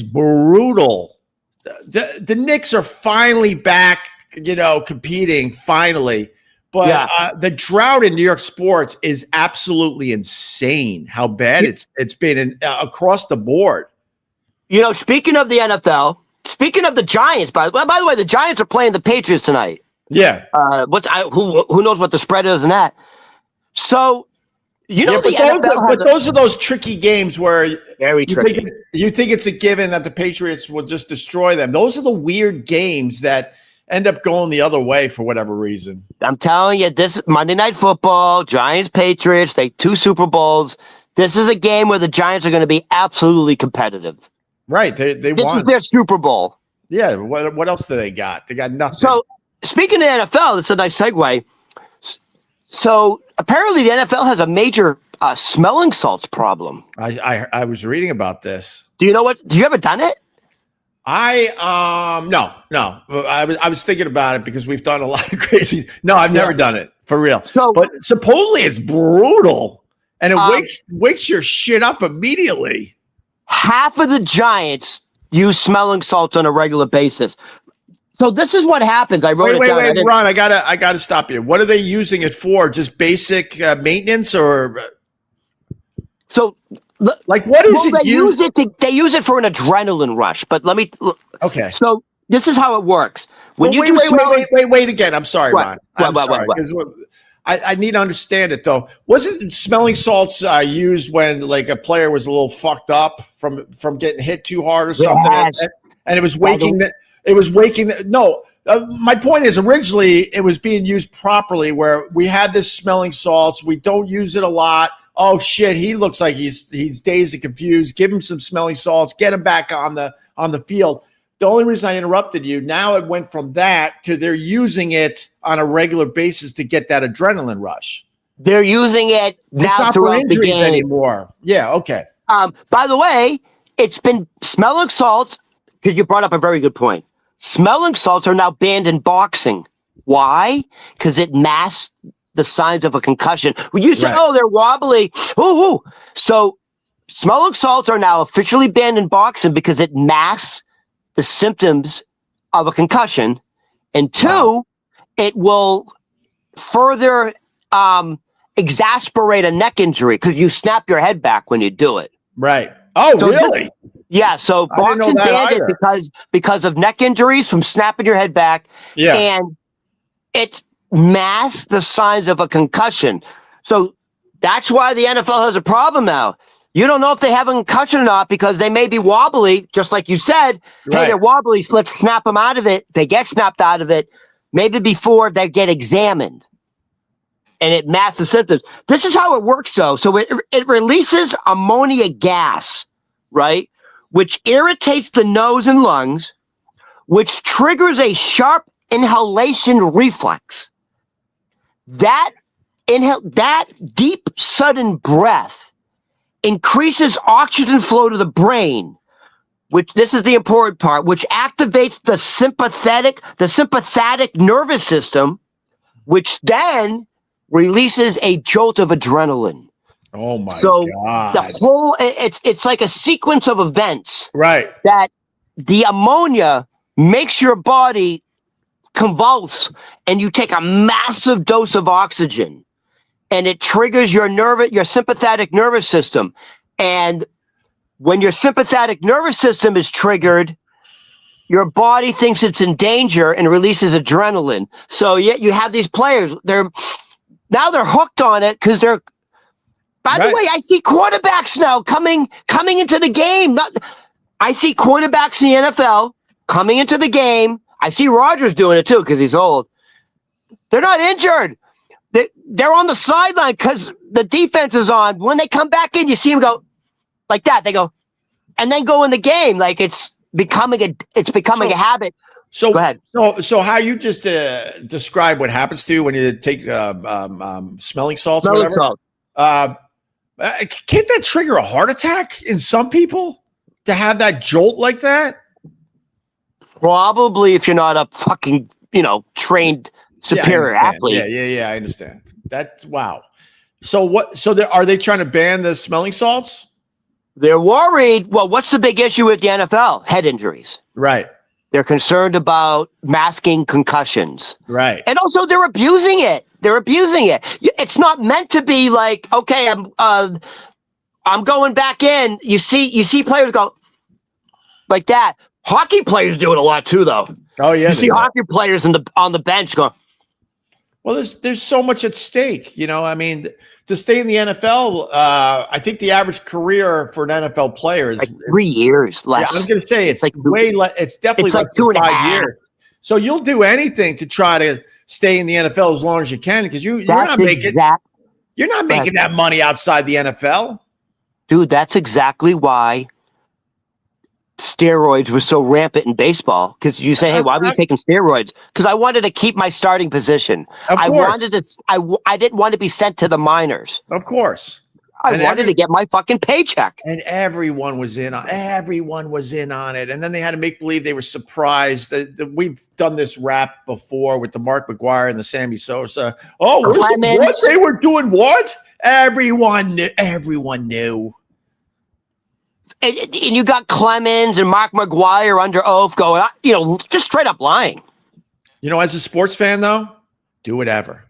brutal. The Knicks are finally back, competing finally. But the drought in New York sports is absolutely insane. How bad it's been across the board. Speaking of the NFL, speaking of the Giants, by the way, the Giants are playing the Patriots tonight. Yeah. Who knows what the spread is in that? So those are those tricky games where very tricky. You think it's a given that the Patriots will just destroy them. Those are the weird games that end up going the other way for whatever reason. I'm telling you, this is Monday Night Football, Giants, Patriots, 2 Super Bowls. This is a game where the Giants are going to be absolutely competitive. Right. This is their Super Bowl. Yeah. What else do they got? They got nothing. So speaking of the NFL, this is a nice segue. So apparently the NFL has a major smelling salts problem. I was reading about this. Do you know what? Do you ever done it? No. I was thinking about it because we've done a lot of crazy. No, I've never done it for real. But supposedly it's brutal and it wakes your shit up immediately. Half of the Giants use smelling salts on a regular basis. So this is what happens. I wrote it down. Wait, Ron, I gotta stop you. What are they using it for? Just basic maintenance, or so? Like, what is it? They use it for an adrenaline rush. But let me. Okay. So this is how it works. Wait again. I'm sorry, Ron. I'm sorry, because I need to understand it though. Wasn't smelling salts used when like a player was a little fucked up from getting hit too hard or something, yes. and it was waking no. my point is, originally it was being used properly, where we had this smelling salts. We don't use it a lot. Oh shit, he looks like he's dazed and confused. Give him some smelling salts. Get him back on the field. The only reason I interrupted you, now it went from that to they're using it on a regular basis to get that adrenaline rush. They're using it now throughout the game anymore. Yeah, okay. By the way, it's been smelling salts, because you brought up a very good point. Smelling salts are now banned in boxing. Why? Because it masks the signs of a concussion. When you say, oh, they're wobbly. Ooh. So smelling salts are now officially banned in boxing because it masks the symptoms of a concussion. And two, it will further exasperate a neck injury because you snap your head back when you do it. Right. Oh, so really? Yeah. So boxing banned it because of neck injuries from snapping your head back. Yeah. And it's masks the signs of a concussion. So that's why the NFL has a problem now. You don't know if they have a concussion or not because they may be wobbly, just like you said. Hey, they're wobbly. So let's snap them out of it. They get snapped out of it maybe before they get examined. And it masks the symptoms. This is how it works, though. So it releases ammonia gas, right? Which irritates the nose and lungs, which triggers a sharp inhalation reflex. That deep, sudden breath increases oxygen flow to the brain, which this is the important part, which activates the sympathetic nervous system, which then releases a jolt of adrenaline. Oh my God. The whole it's like a sequence of events. Right. That the ammonia makes your body convulse and you take a massive dose of oxygen and it triggers your sympathetic nervous system. And when your sympathetic nervous system is triggered, your body thinks it's in danger and releases adrenaline. So yet you have these players, they're hooked on it because they're. By the way, I see quarterbacks now coming into the game. I see quarterbacks in the NFL coming into the game. I see Rodgers doing it too because he's old. They're not injured. They're on the sideline because the defense is on. When they come back in, you see them go like that. They go and then go in the game. Like it's becoming a habit. So go ahead. So how you just describe what happens to you when you take smelling salts? Smelling salts. Can't that trigger a heart attack in some people to have that jolt like that? Probably if you're not a fucking, trained superior athlete. Yeah. I understand. That's wow. So what? So are they trying to ban the smelling salts? They're worried. Well, what's the big issue with the NFL? Head injuries. Right. They're concerned about masking concussions. Right. And also they're abusing it. It's not meant to be like, okay, I'm going back in. You see players go like that. Hockey players do it a lot too, though. Oh yeah. You see hockey players on the bench going. Well, there's so much at stake. I mean, to stay in the NFL, I think the average career for an NFL player is like 3 years less. Yeah, I was going to say it's like way less. It's definitely it's like 2.5 years. So you'll do anything to try to stay in the NFL as long as you can because you're not making that money outside the NFL. Dude, that's exactly why steroids were so rampant in baseball. Because you say, hey, why were you taking steroids? Because I wanted to keep my starting position. I didn't want to be sent to the minors. Of course. I wanted to get my fucking paycheck. And everyone was in on it. And then they had to make believe they were surprised. We've done this rap before with the Mark McGuire and the Sammy Sosa. Oh, what? They were doing what? Everyone knew. And you got Clemens and Mark McGuire under oath going, just straight up lying. As a sports fan, though, do whatever.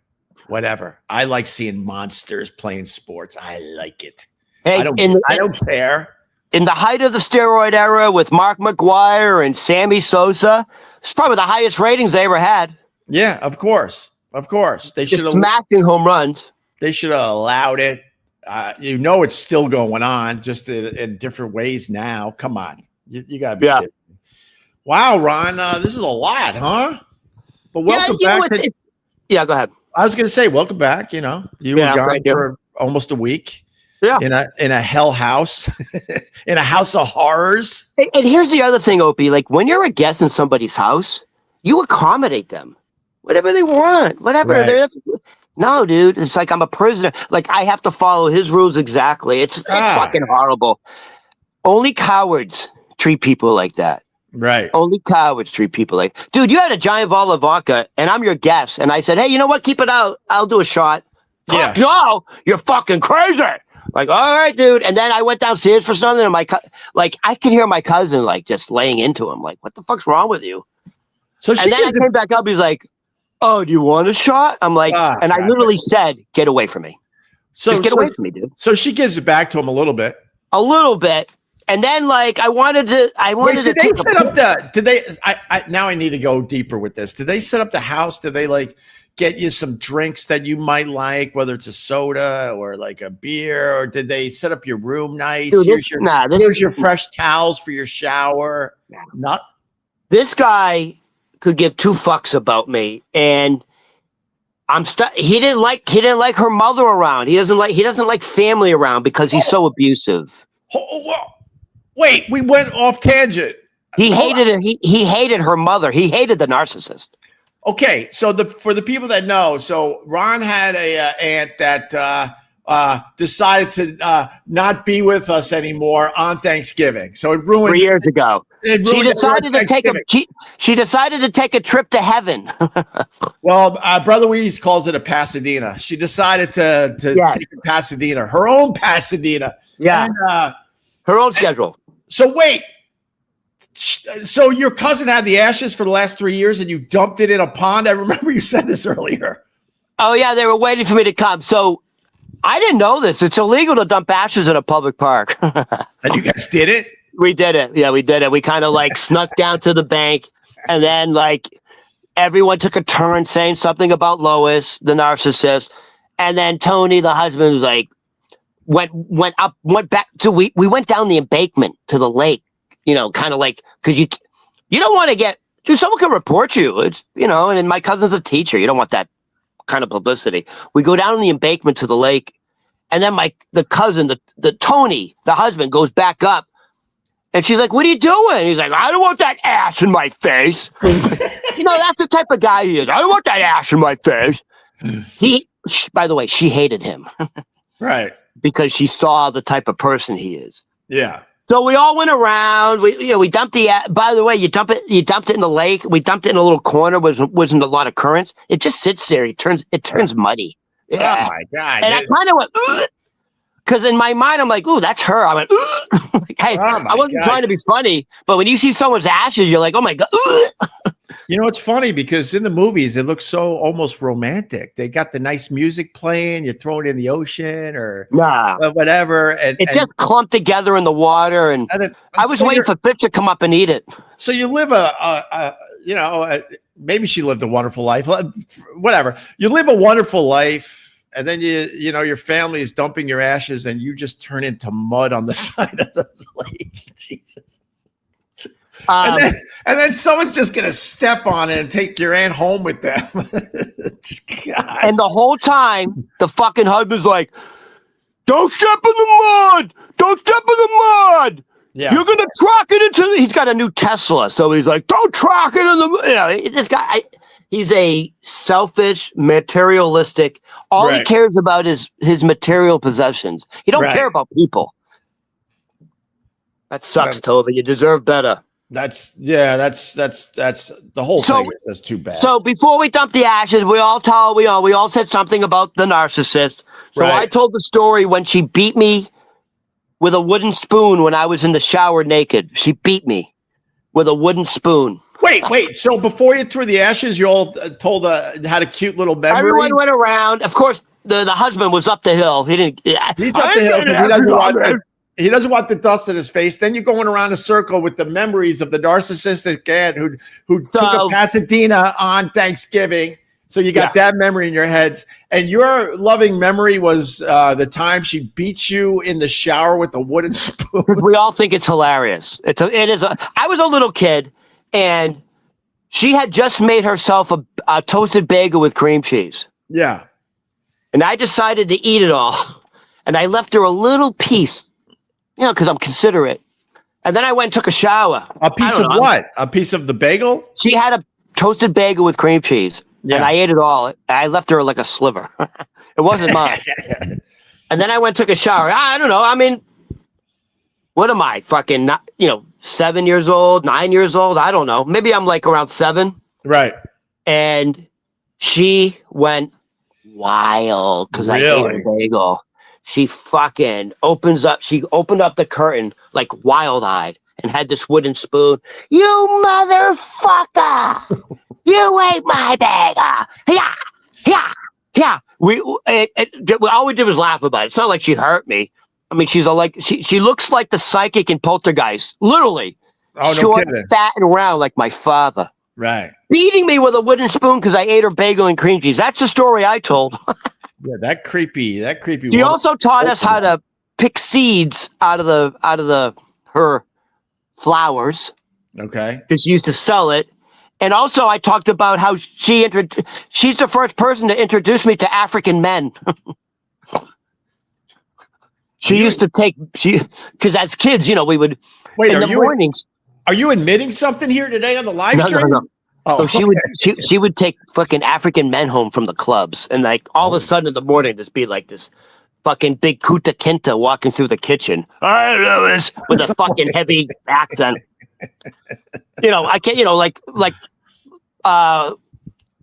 I like seeing monsters playing sports. I like it. Hey, I don't care. In the height of the steroid era with Mark McGuire and Sammy Sosa, it's probably the highest ratings they ever had. Yeah, of course. They should have smashing home runs. They should have allowed it. It's still going on, just in different ways now. Come on, you gotta be kidding me. Wow, Ron, this is a lot, huh? But welcome back. Yeah, go ahead. I was going to say, welcome back. You know, you were gone for almost a week. Yeah, in a hell house, in a house of horrors. And here's the other thing, Opie. Like when you're a guest in somebody's house, you accommodate them, whatever they want, whatever. Right. No, dude, it's like I'm a prisoner. Like I have to follow his rules exactly. It's fucking horrible. Only cowards treat people like that. Right. Only cowards treat people like. Dude, you had a giant bottle of vodka, and I'm your guest, and I said, hey, you know what? Keep it out. I'll do a shot. Yeah. Fuck no, you're fucking crazy. Like, all right, dude. And then I went downstairs for something, and I could hear my cousin like just laying into him, like, what the fuck's wrong with you? So then I came back up. He's like, oh, do you want a shot? I'm like, and I literally said, get away from me. Just get away from me, dude. So she gives it back to him a little bit. A little bit. And then like I wanted to they set up now I need to go deeper with this. Did they set up the house? Did they like get you some drinks that you might like, whether it's a soda or like a beer, or did they set up your room nice? Dude, here's your fresh towels for your shower. Not this guy could give two fucks about me, and he didn't like her mother around. He doesn't like family around because he's so abusive. Wait, we went off tangent. He hated her. He hated her mother. He hated the narcissist. Okay, so for the people that know, so Ron had a aunt that decided to not be with us anymore on Thanksgiving. So it ruined 3 years ago. She decided to take a trip to heaven. Well, Brother Weeze calls it a Pasadena. She decided to take a Pasadena, her own Pasadena. Yeah, and, her own schedule. So wait. So your cousin had the ashes for the last 3 years and you dumped it in a pond? I remember you said this earlier. Oh, yeah. They were waiting for me to come. So I didn't know this. It's illegal to dump ashes in a public park. And you guys did it? We did it. Yeah, we did it. We kind of like snuck down to the bank, and then like everyone took a turn saying something about Lois, the narcissist. And then Tony, the husband, was like, went back to, we went down the embankment to the lake. You know, kind of like, because you don't want to get, dude, someone could report you. It's, you know, and my cousin's a teacher. You don't want that kind of publicity. We go down the embankment to the lake, and then the cousin, the Tony, the husband, goes back up, and she's like, what are you doing? He's like, I don't want that ash in my face. You know, that's the type of guy he is. I don't want that ash in my face. By the way, she hated him. Right. Because she saw the type of person he is. Yeah. So we all went around. We dumped by the way, you dumped it in the lake. We dumped it in a little corner, wasn't a lot of currents. It just sits there. It turns muddy. Yeah. Oh my God. And I kind of went, because in my mind, I'm like, ooh, that's her. I went, like, hey, I wasn't trying to be funny, but when you see someone's ashes, you're like, oh my God. You know, it's funny because in the movies, it looks so almost romantic. They got the nice music playing, you throw it in the ocean or whatever. And it just clumped together in the water. And I was waiting for fish to come up and eat it. So you live maybe she lived a wonderful life, whatever. You live a wonderful life. And then your family is dumping your ashes and you just turn into mud on the side of the lake. Jesus. And then someone's just going to step on it and take your aunt home with them. And the whole time, the fucking husband's like, don't step in the mud. Don't step in the mud. Yeah. You're going to truck it into he's got a new Tesla. So he's like, don't truck it in the this guy, he's a selfish, materialistic. All he cares about is his material possessions. He don't care about people. That sucks, Toby. You deserve better. That's the whole thing. That's too bad. So before we dumped the ashes, we all said something about the narcissist. So I told the story when she beat me with a wooden spoon when I was in the shower naked. She beat me with a wooden spoon. Wait. So before you threw the ashes, you all told had a cute little memory. Everyone went around. Of course, the husband was up the hill. He didn't. He's up the hill because he doesn't want. He doesn't want the dust in his face. Then you're going around a circle with the memories of the narcissistic dad who took a Pasadena on Thanksgiving. So you got that memory in your heads. And your loving memory was the time she beat you in the shower with a wooden spoon. We all think it's hilarious. I was a little kid, and She had just made herself a toasted bagel with cream cheese. Yeah. And I decided to eat it all. And I left her a little piece, because I'm considerate. And then I went and took a shower. A piece of what? A piece of the bagel? She had a toasted bagel with cream cheese. Yeah. And I ate it all. I left her like a sliver. It wasn't mine. And then I went and took a shower. I don't know. I mean, what am I? Fucking, 7 years old, 9 years old? I don't know. Maybe I'm like around 7. Right. And she went wild because I ate a bagel. She fucking opened up the curtain like wild-eyed and had this wooden spoon. You motherfucker! You ate my bagel! Yeah! Yeah! Yeah! All we did was laugh about it. It's not like she hurt me. I mean, she looks like the psychic in Poltergeist. Literally. Oh, short, no kidding. fat, and round like my father. Right. Beating me with a wooden spoon because I ate her bagel and cream cheese. That's the story I told. Yeah, that creepy. He also taught us how to pick seeds out of her flowers. Okay. Because she used to sell it. And also I talked about how she's the first person to introduce me to African men. She used to because as kids, we would, in the mornings. Are you admitting something here today on the live stream? No. Oh, so she would take fucking African men home from the clubs, and like all of a sudden in the morning, there'd be like this fucking big Kuta Kinta walking through the kitchen. Hi, Lewis, with a fucking heavy accent. I can't.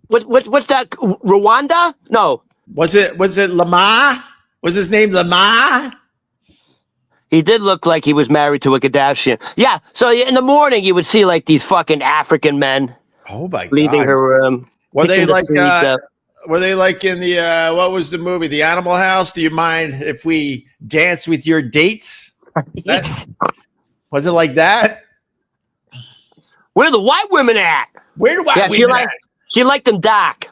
What's that? Rwanda? No. Was it Lamar? Was his name Lamar? He did look like he was married to a Kardashian. Yeah. So in the morning, you would see like these fucking African men. Oh my God. Leaving her room. Were they like in the what was the movie? The Animal House? Do you mind if we dance with your dates? Was it like that? Where are the white women at? Where do white women at? She liked them dark.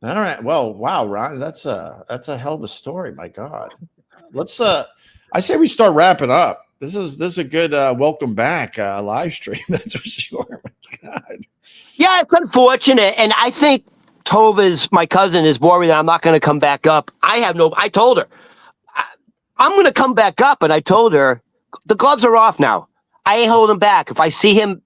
All right. Well, wow, Ron, that's a hell of a story. My God. Let's I say we start wrapping up. This is a good welcome back live stream. That's for sure. My God. Yeah, it's unfortunate, and I think my cousin, is worried that I'm not going to come back up. I told her I'm going to come back up, and I told her the gloves are off now. I ain't holding back. If I see him,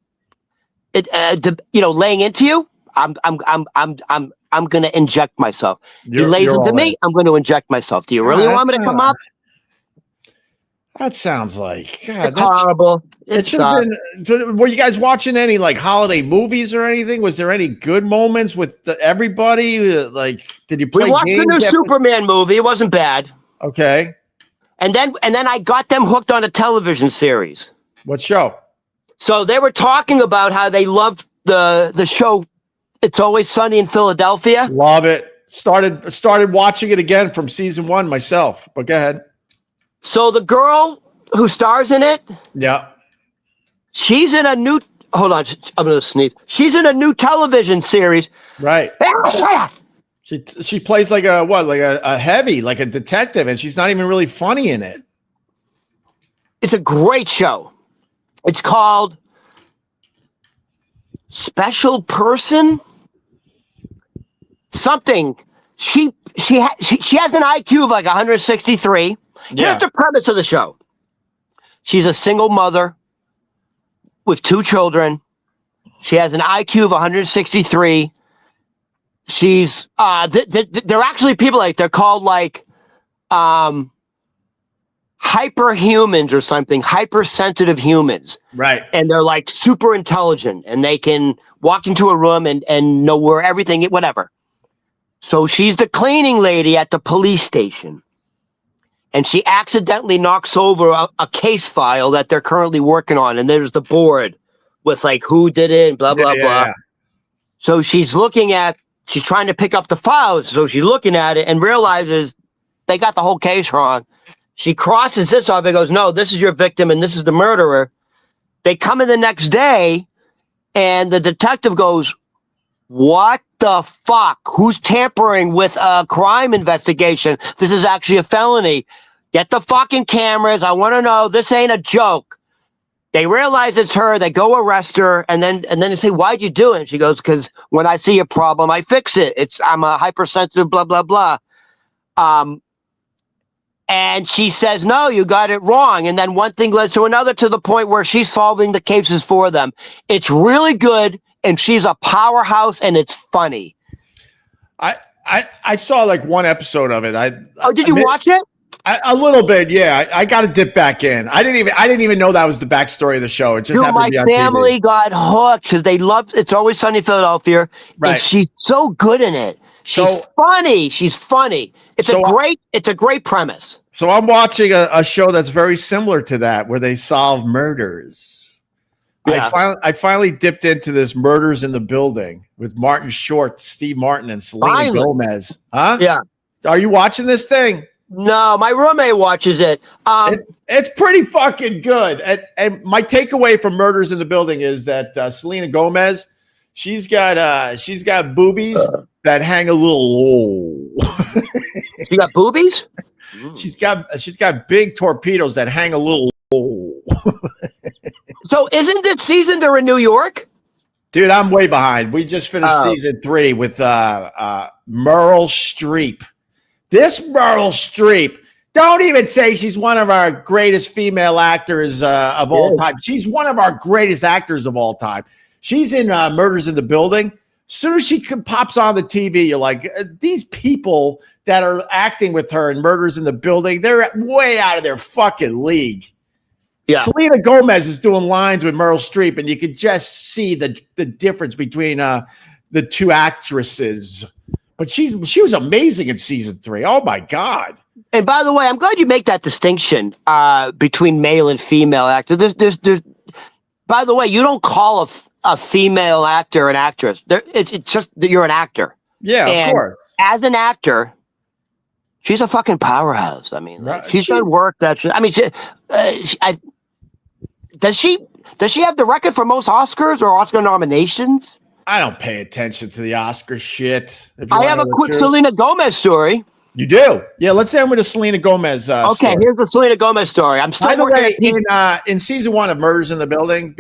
laying into you, I'm going to inject myself. He lays into me, I'm going to inject myself. Do you really want me to come up? That sounds like God, it's horrible. Were you guys watching any like holiday movies or anything? Was there any good moments with everybody? Like, did you play? We watched the new Superman movie. It wasn't bad. Okay. And then I got them hooked on a television series. What show? So they were talking about how they loved the show. It's Always Sunny in Philadelphia. Love it. Started watching it again from season 1 myself. But go ahead. So the girl who stars in it, yeah, she's in a new. Hold on, I'm gonna sneeze. She's in a new television series. Right. She plays like a heavy, like a detective, and she's not even really funny in it. It's a great show. It's called Special Person. Something. She has an IQ of like 163. Yeah. Here's the premise of the show. She's a single mother with 2 children. She has an IQ of 163. She's they're actually people they're called like hyperhumans or something, hypersensitive humans. Right. And they're like super intelligent and they can walk into a room and know where everything, whatever. So she's the cleaning lady at the police station. And she accidentally knocks over a case file that they're currently working on. And there's the board with like who did it and blah, blah, blah. Yeah. So she's trying to pick up the files. So she's looking at it and realizes they got the whole case wrong. She crosses this off and goes, no, this is your victim and this is the murderer. They come in the next day and the detective goes, what the fuck? Who's tampering with a crime investigation? This is actually a felony. Get the fucking cameras. I want to know. This ain't a joke. They realize it's her. They go arrest her, and then they say, "Why'd you do it?" And she goes, "Because when I see a problem, I fix it. I'm a hypersensitive, blah blah blah." And she says, "No, you got it wrong." And then one thing led to another, to the point where she's solving the cases for them. It's really good, and she's a powerhouse, and it's funny. I saw like one episode of it. Did you watch it? A little bit, yeah. I got to dip back in. I didn't even know that was the backstory of the show. It just happened to be on my family TV. got hooked because they loved It's Always Sunny in Philadelphia, Right. and she's so good in it. She's funny. She's funny. It's a great premise. So I'm watching a show that's very similar to that, where they solve murders. Yeah. I finally dipped into this Murders in the Building with Martin Short, Steve Martin, and Selena Gomez. Huh? Yeah. Are you watching this thing? No, my roommate watches it. It's pretty fucking good. And my takeaway from Murders in the Building is that Selena Gomez, she's got boobies that hang a little low. She got boobies? She's got big torpedoes that hang a little low. So isn't this season they're in New York? Dude, I'm way behind. We just finished season 3 with Meryl Streep. This Meryl Streep, don't even say she's one of our greatest female actors of all time. She's one of our greatest actors of all time. She's in Murders in the Building. As soon as she pops on the TV, you're like, these people that are acting with her in Murders in the Building, they're way out of their fucking league. Yeah. Selena Gomez is doing lines with Meryl Streep, and you could just see the difference between the two actresses. But she was amazing in season 3. Oh my God! And by the way, I'm glad you make that distinction between male and female actor. There's. By the way, you don't call a female actor an actress. It's just that you're an actor. Yeah, and of course. As an actor, she's a fucking powerhouse. I mean, she's done work that. Does she have the record for most Oscars or Oscar nominations? I don't pay attention to the Oscar shit. I have a quick Selena Gomez story. You do? Yeah, let's end with a Selena Gomez okay, story. Here's the Selena Gomez story. I'm still working in season 1 of Murders in the Building,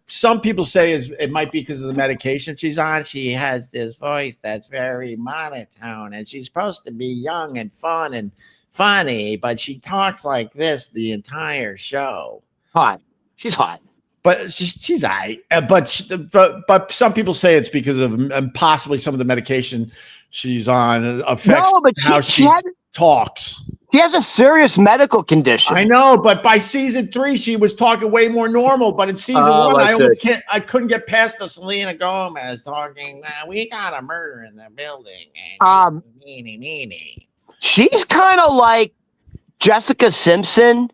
some people say it might be because of the medication she's on. She has this voice that's very monotone, and she's supposed to be young and fun and funny, but she talks like this the entire show. Hot. She's hot. But she's all right. But some people say it's because of possibly some of the medication she's on affects how she talks. She has a serious medical condition. I know, but by season 3, she was talking way more normal. But in season 1, I couldn't get past the Selena Gomez talking. We got a murder in the building. She's kind of like Jessica Simpson.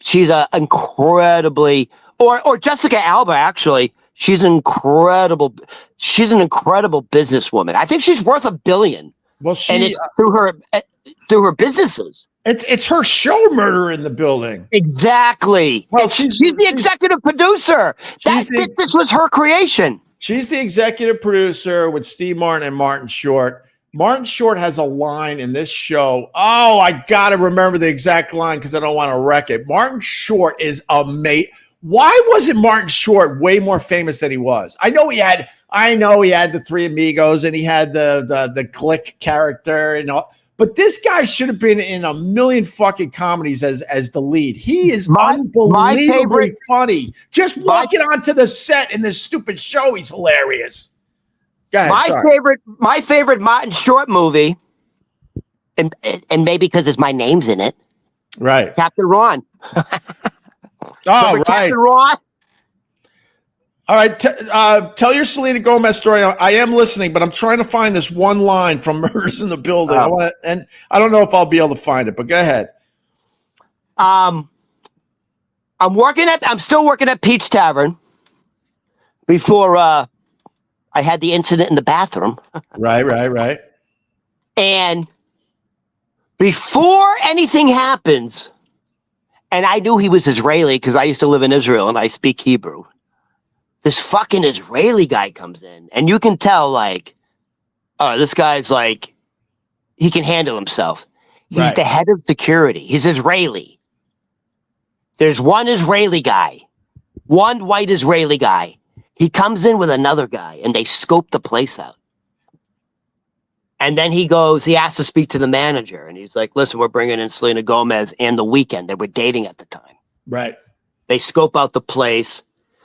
She's an incredibly, or Jessica Alba, actually. She's an incredible businesswoman. I think she's worth $1 billion. Well, and it's through her businesses. It's her show, Murder in the Building. Exactly. Well, she's the executive producer. This was her creation. She's the executive producer with Steve Martin and Martin Short. Martin Short has a line in this show. Oh, I got to remember the exact line because I don't want to wreck it. Martin Short is amazing. Why wasn't Martin Short way more famous than he was? I know he had the Three Amigos and he had the Click character and all, but this guy should have been in a million fucking comedies as the lead. He is unbelievably funny. Just walking onto the set in this stupid show, he's hilarious. My favorite Martin Short movie, and maybe because my name's in it, right? Captain Ron. Oh, right. Captain Ron. All right, tell your Selena Gomez story. I am listening, but I'm trying to find this one line from Murders in the Building. And I don't know if I'll be able to find it, but go ahead. I'm still working at Pete's Tavern before I had the incident in the bathroom. Right. And before anything happens, and I knew he was Israeli because I used to live in Israel and I speak Hebrew. This fucking Israeli guy comes in, and you can tell, like, oh, this guy's like, he can handle himself. He's the head of security. He's Israeli. There's one Israeli guy, one white Israeli guy. He comes in with another guy, and they scope the place out. And then he asks to speak to the manager, and he's like, listen, we're bringing in Selena Gomez and The Weeknd. They were dating at the time. Right. They scope out the place.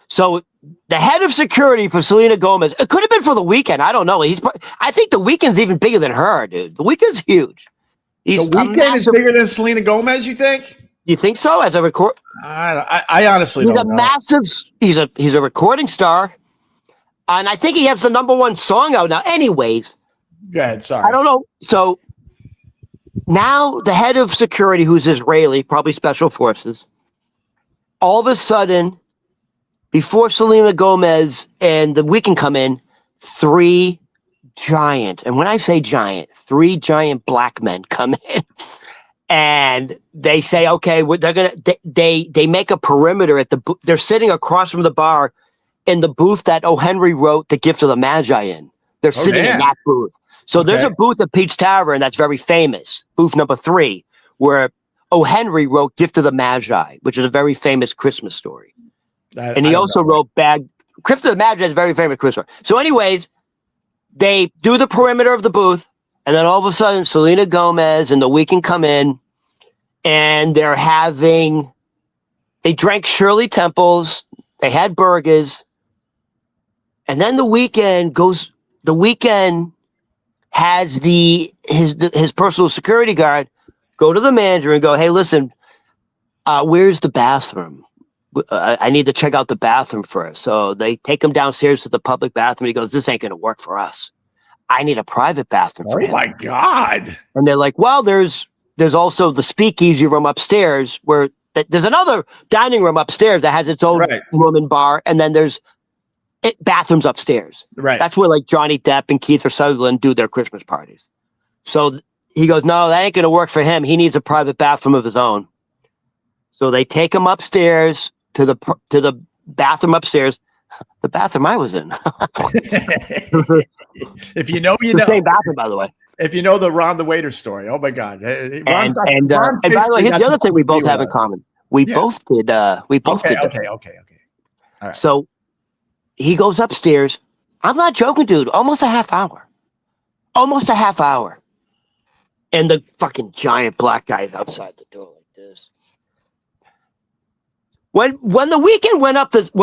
So the head of security for Selena Gomez, it could have been for The Weeknd. I don't know. I think The Weeknd's even bigger than her, dude. The Weeknd's huge. The Weeknd is bigger than Selena Gomez, you think? You think so? As a record, I honestly he's don't a know. massive. He's a recording star, and I think he has the #1 song out now. Anyways, Go ahead. Sorry. I don't know. So now the head of security, who's Israeli, probably special forces, all of a sudden, before Selena Gomez and The Weeknd come in, 3 giant, and when I say giant, 3 giant black men come in. And they say, okay, they make a perimeter at they're sitting across from the bar in the booth that O. Henry wrote The Gift of the Magi in. They're sitting in that booth. So there's a booth at Pete's Tavern that's very famous, booth number 3, where O. Henry wrote Gift of the Magi, which is a very famous Christmas story. And he also wrote Gift of the Magi is a very famous Christmas story. So anyways, they do the perimeter of the booth. And then all of a sudden, Selena Gomez and The Weeknd come in, and they drank Shirley Temples, they had burgers, and then The Weeknd has his personal security guard go to the manager and go, hey, listen, where's the bathroom? I need to check out the bathroom first. So they take him downstairs to the public bathroom. He goes, this ain't going to work for us. I need a private bathroom for him. Oh my God. And they're like, well, there's also the speakeasy room upstairs where there's another dining room upstairs that has its own room and bar. And then there's bathrooms upstairs. Right. That's where like Johnny Depp and Keith Sutherland do their Christmas parties. So he goes, no, that ain't going to work for him. He needs a private bathroom of his own. So they take him upstairs to the bathroom upstairs. The bathroom I was in. If you know, you know. Same bathroom, by the way. If you know the Ron the Waiter story, oh my God! And by the way, here's the other thing we both have in common. We both did. Okay. All right. So he goes upstairs. I'm not joking, dude. Almost a half hour. And the fucking giant black guy is outside the door like this. When The Weeknd went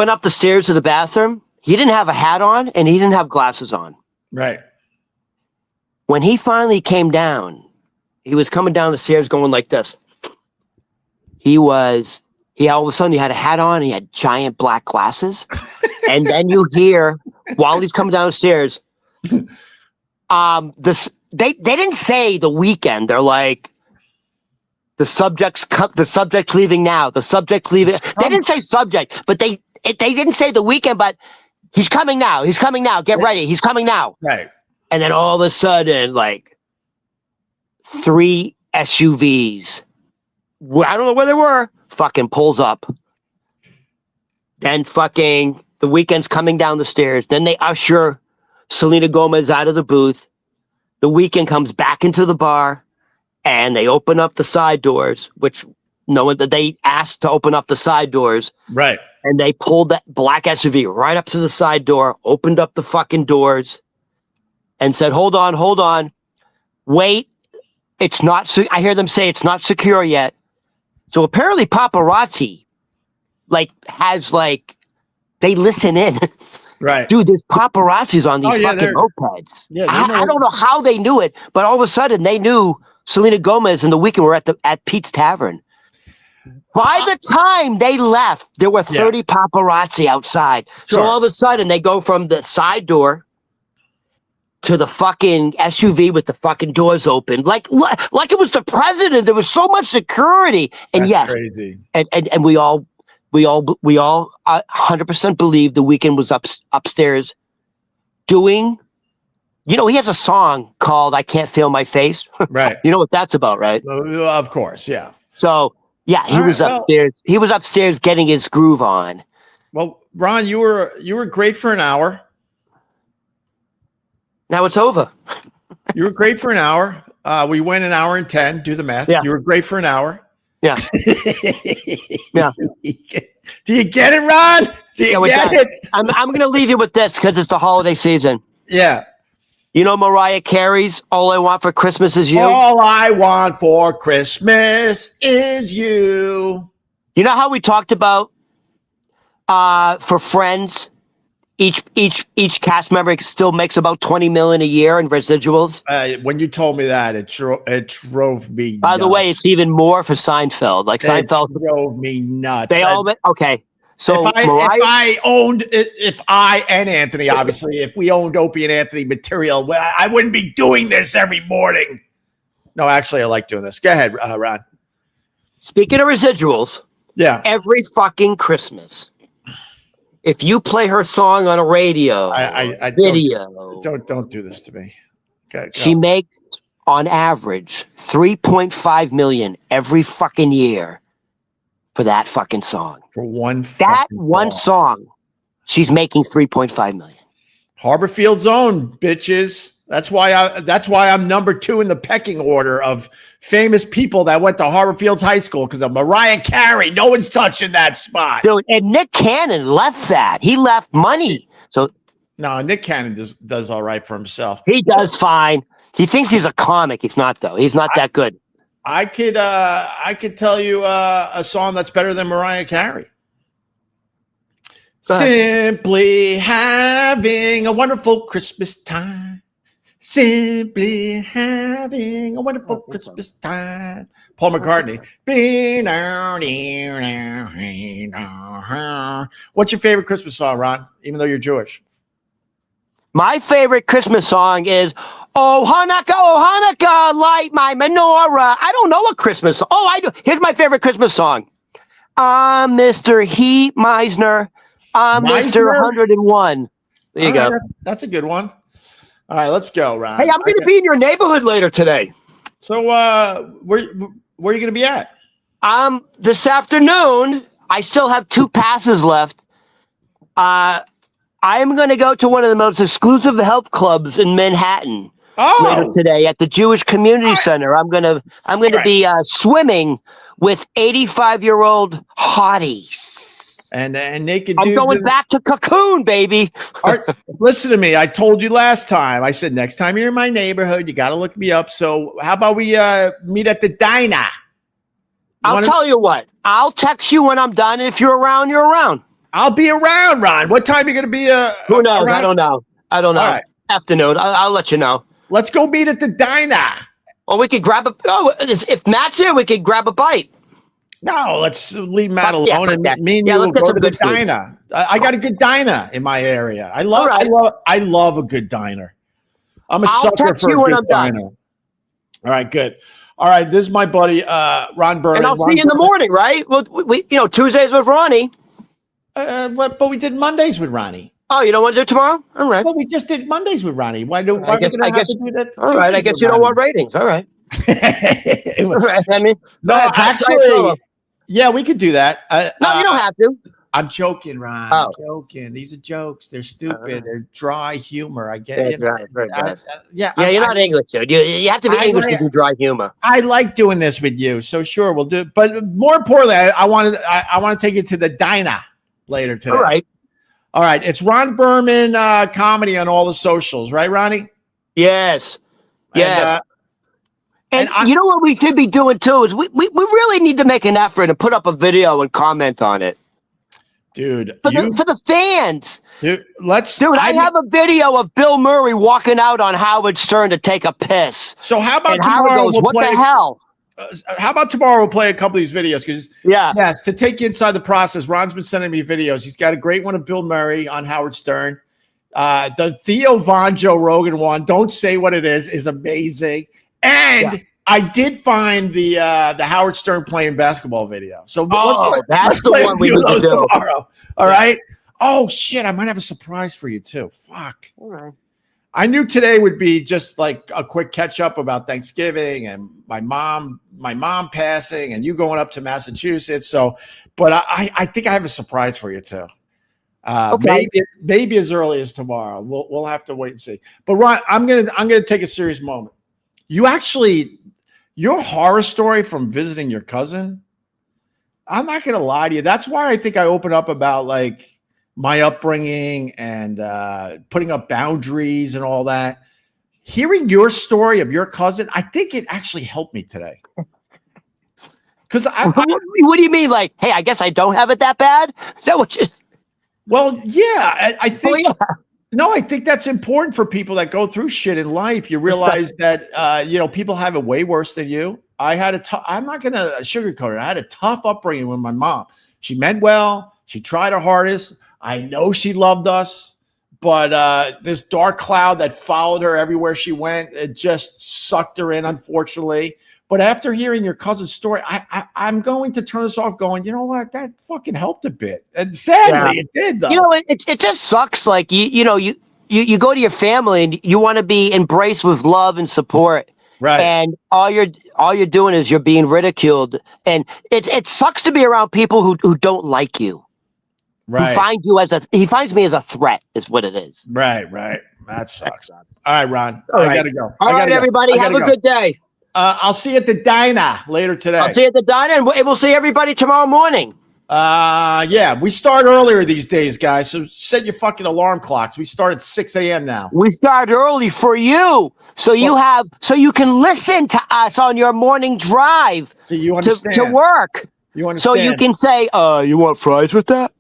up the stairs to the bathroom, he didn't have a hat on and he didn't have glasses on. Right. When he finally came down, he was coming down the stairs going like this. He all of a sudden he had a hat on and he had giant black glasses. And then you hear while he's coming down the stairs, they didn't say The Weeknd. They're like, the subject's leaving now. The subject leaving. They didn't say subject, but they didn't say The Weeknd, but he's coming now. He's coming now. Get ready. He's coming now. Right. And then all of a sudden, like 3 SUVs, I don't know where they were, fucking pulls up. Then fucking The Weeknd's coming down the stairs. Then they usher Selena Gomez out of the booth. The Weeknd comes back into the bar. And they open up the side doors, which they asked to open up the side doors. Right. And they pulled that black SUV right up to the side door, opened up the fucking doors, and said, hold on. Wait, it's not, I hear them say it's not secure yet. So apparently paparazzi, they listen in. Right. Dude, there's paparazzis on these fucking mopeds. Yeah, I don't know how they knew it, but all of a sudden they knew Selena Gomez and The Weeknd were at Pete's Tavern. By the time they left, there were 30 paparazzi outside. Sure. So all of a sudden they go from the side door to the fucking SUV with the fucking doors open. Like it was the president. There was so much security. And that's crazy. And we all 100% believe The Weeknd was upstairs doing. You know, he has a song called I Can't Feel My Face. Right. You know what that's about, right? Of course, yeah. So, yeah, he was upstairs. He was upstairs getting his groove on. Well, Ron, you were great for an hour. Now it's over. You were great for an hour. We went an hour and 10. Do the math. Yeah. You were great for an hour. Yeah. Yeah. Do you get it, Ron? Do you get it? I'm going to leave you with this because it's the holiday season. Yeah. You know Mariah Carey's "All I Want for Christmas Is You"? All I want for Christmas is you. You know how we talked about for Friends, each cast member still makes about $20 million a year in residuals? When you told me that, it drove me By the way, it's even more for Seinfeld. Like Seinfeld drove me nuts. They all okay. So if I and Anthony, obviously, if we owned Opie and Anthony material, I wouldn't be doing this every morning. No, actually, I like doing this. Go ahead, Ron. Speaking of residuals, yeah, every fucking Christmas, if you play her song on a radio, I video, don't do this to me. Okay, she makes on average $3.5 million every fucking year for that fucking song. For one song, she's making $3.5 million. Harborfield's own, bitches. That's why I'm number 2 in the pecking order of famous people that went to Harborfield's high school because of Mariah Carey. No one's touching that spot. Dude, and Nick Cannon left that. He left money. So no, Nick Cannon does all right for himself. He does fine. He thinks he's a comic. He's not, though. He's not that good. I could tell you a song that's better than Mariah Carey. Simply having a wonderful Christmas time. Simply having a wonderful Christmas time. Paul McCartney. What's your favorite Christmas song, Ron? Even though you're Jewish. My favorite Christmas song is "Oh Hanukkah, light my menorah." I don't know a Christmas song. Oh, I do. Here's my favorite Christmas song. I'm Mr. Heat Meisner. I'm Mr. 101. There you go. That's a good one. All right, let's go, Ron. Hey, I'm going to be in your neighborhood later today. So, where are you going to be at? This afternoon. I still have 2 passes left. I'm going to go to one of the most exclusive health clubs in Manhattan later today at the Jewish Community Center. I'm going to be swimming with 85-year-old hotties. And naked dudes. I'm going back to Cocoon, baby. Listen to me. I told you last time. I said, next time you're in my neighborhood, you got to look me up. So how about we meet at the diner? I'll tell you what. I'll text you when I'm done. And if you're around, you're around. I'll be around, Ron. What time are you going to be? Who knows? Around? I don't know. All right. Afternoon. I'll let you know. Let's go meet at the diner. Or we could grab if Matt's here, we could grab a bite. No, let's leave Matt alone and me and you will go to the diner. I got a good diner in my area. I love a good diner. I'm a sucker for a good diner. All right, good. All right, this is my buddy Ron Berman. And I'll see you in the morning, right? Well, we Tuesdays with Ronnie. But we did Mondays with Ronnie. Oh, you don't want to do it tomorrow? All right. Well, we just did Mondays with Ronnie. I guess to do that. All right. I guess you don't want ratings. All right. All right. I mean, no, actually, yeah, we could do that. No, you don't have to. I'm joking, Ron. I'm joking. These are jokes. They're stupid. They're dry humor. I get it. Yeah, you're not English, dude. You have to be English to do dry humor. I like doing this with you, so sure, we'll do it. But more importantly, I want to take you to the diner later today. All right. It's Ron Berman comedy on all the socials, right, Ronnie? Yes. Yes. And you know what we should be doing too is we really need to make an effort and put up a video and comment on it. Dude. For the fans. Dude, I have a video of Bill Murray walking out on Howard Stern to take a piss. So how about tomorrow what the hell? How about tomorrow we'll play a couple of these videos? Because yes, to take you inside the process, Ron's been sending me videos. He's got a great one of Bill Murray on Howard Stern. The Theo Von Joe Rogan one, don't say what it is amazing. And I did find the Howard Stern playing basketball video. So that's the one we need to do tomorrow. All right. Oh shit! I might have a surprise for you too. Fuck. All right. I knew today would be just like a quick catch up about Thanksgiving and my mom passing and you going up to Massachusetts. So, but I think I have a surprise for you too. Maybe as early as tomorrow. We'll have to wait and see. But Ron, I'm gonna take a serious moment. Your horror story from visiting your cousin I'm not going to lie to you. That's why I think I open up about like my upbringing and putting up boundaries and all that. Hearing your story of your cousin, I think it actually helped me today. Because what do you mean? Like, hey, I guess I don't have it that bad? Is that what you? Well, yeah, I think. Oh, yeah. No, I think that's important for people that go through shit in life. You realize that people have it way worse than you. I had I'm not gonna sugarcoat it. I had a tough upbringing with my mom. She meant well. She tried her hardest. I know she loved us, but this dark cloud that followed her everywhere she went, it just sucked her in, unfortunately. But after hearing your cousin's story, I'm going to turn this off going, you know what? That fucking helped a bit. And sadly, it did, though. You know, it just sucks. Like, you go to your family and you want to be embraced with love and support. Right. And all you're doing is you're being ridiculed. And it sucks to be around people who don't like you. Right. He finds me as a threat is what it is. Right. That sucks. All right, Ron. All right. I gotta go. All right, everybody. Have a good day. I'll see you at the diner later today. I'll see you at the diner, and we'll see everybody tomorrow morning. Yeah, we start earlier these days, guys. So set your fucking alarm clocks. We start at 6 a.m. now. We start early for you, so you can listen to us on your morning drive. So you understand to work. You understand. So you can say, you want fries with that?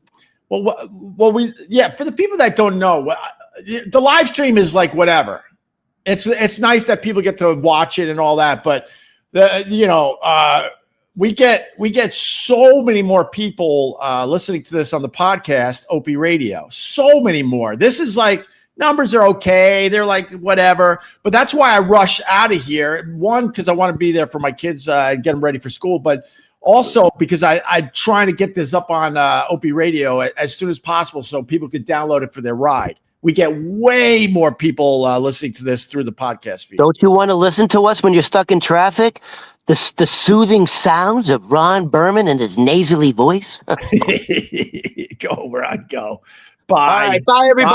Well, for the people that don't know, the live stream is like whatever. It's nice that people get to watch it and all that, but we get so many more people listening to this on the podcast, Opie Radio. So many more. This is like numbers are okay. They're like whatever, but that's why I rush out of here. One, because I want to be there for my kids and get them ready for school, but also because I'm trying to get this up on Opie Radio as soon as possible so people could download it for their ride. We get way more people listening to this through the podcast feed. Don't you want to listen to us when you're stuck in traffic? The soothing sounds of Ron Berman and his nasally voice. Go, Ron, go. Bye. All right, bye, everybody. Bye.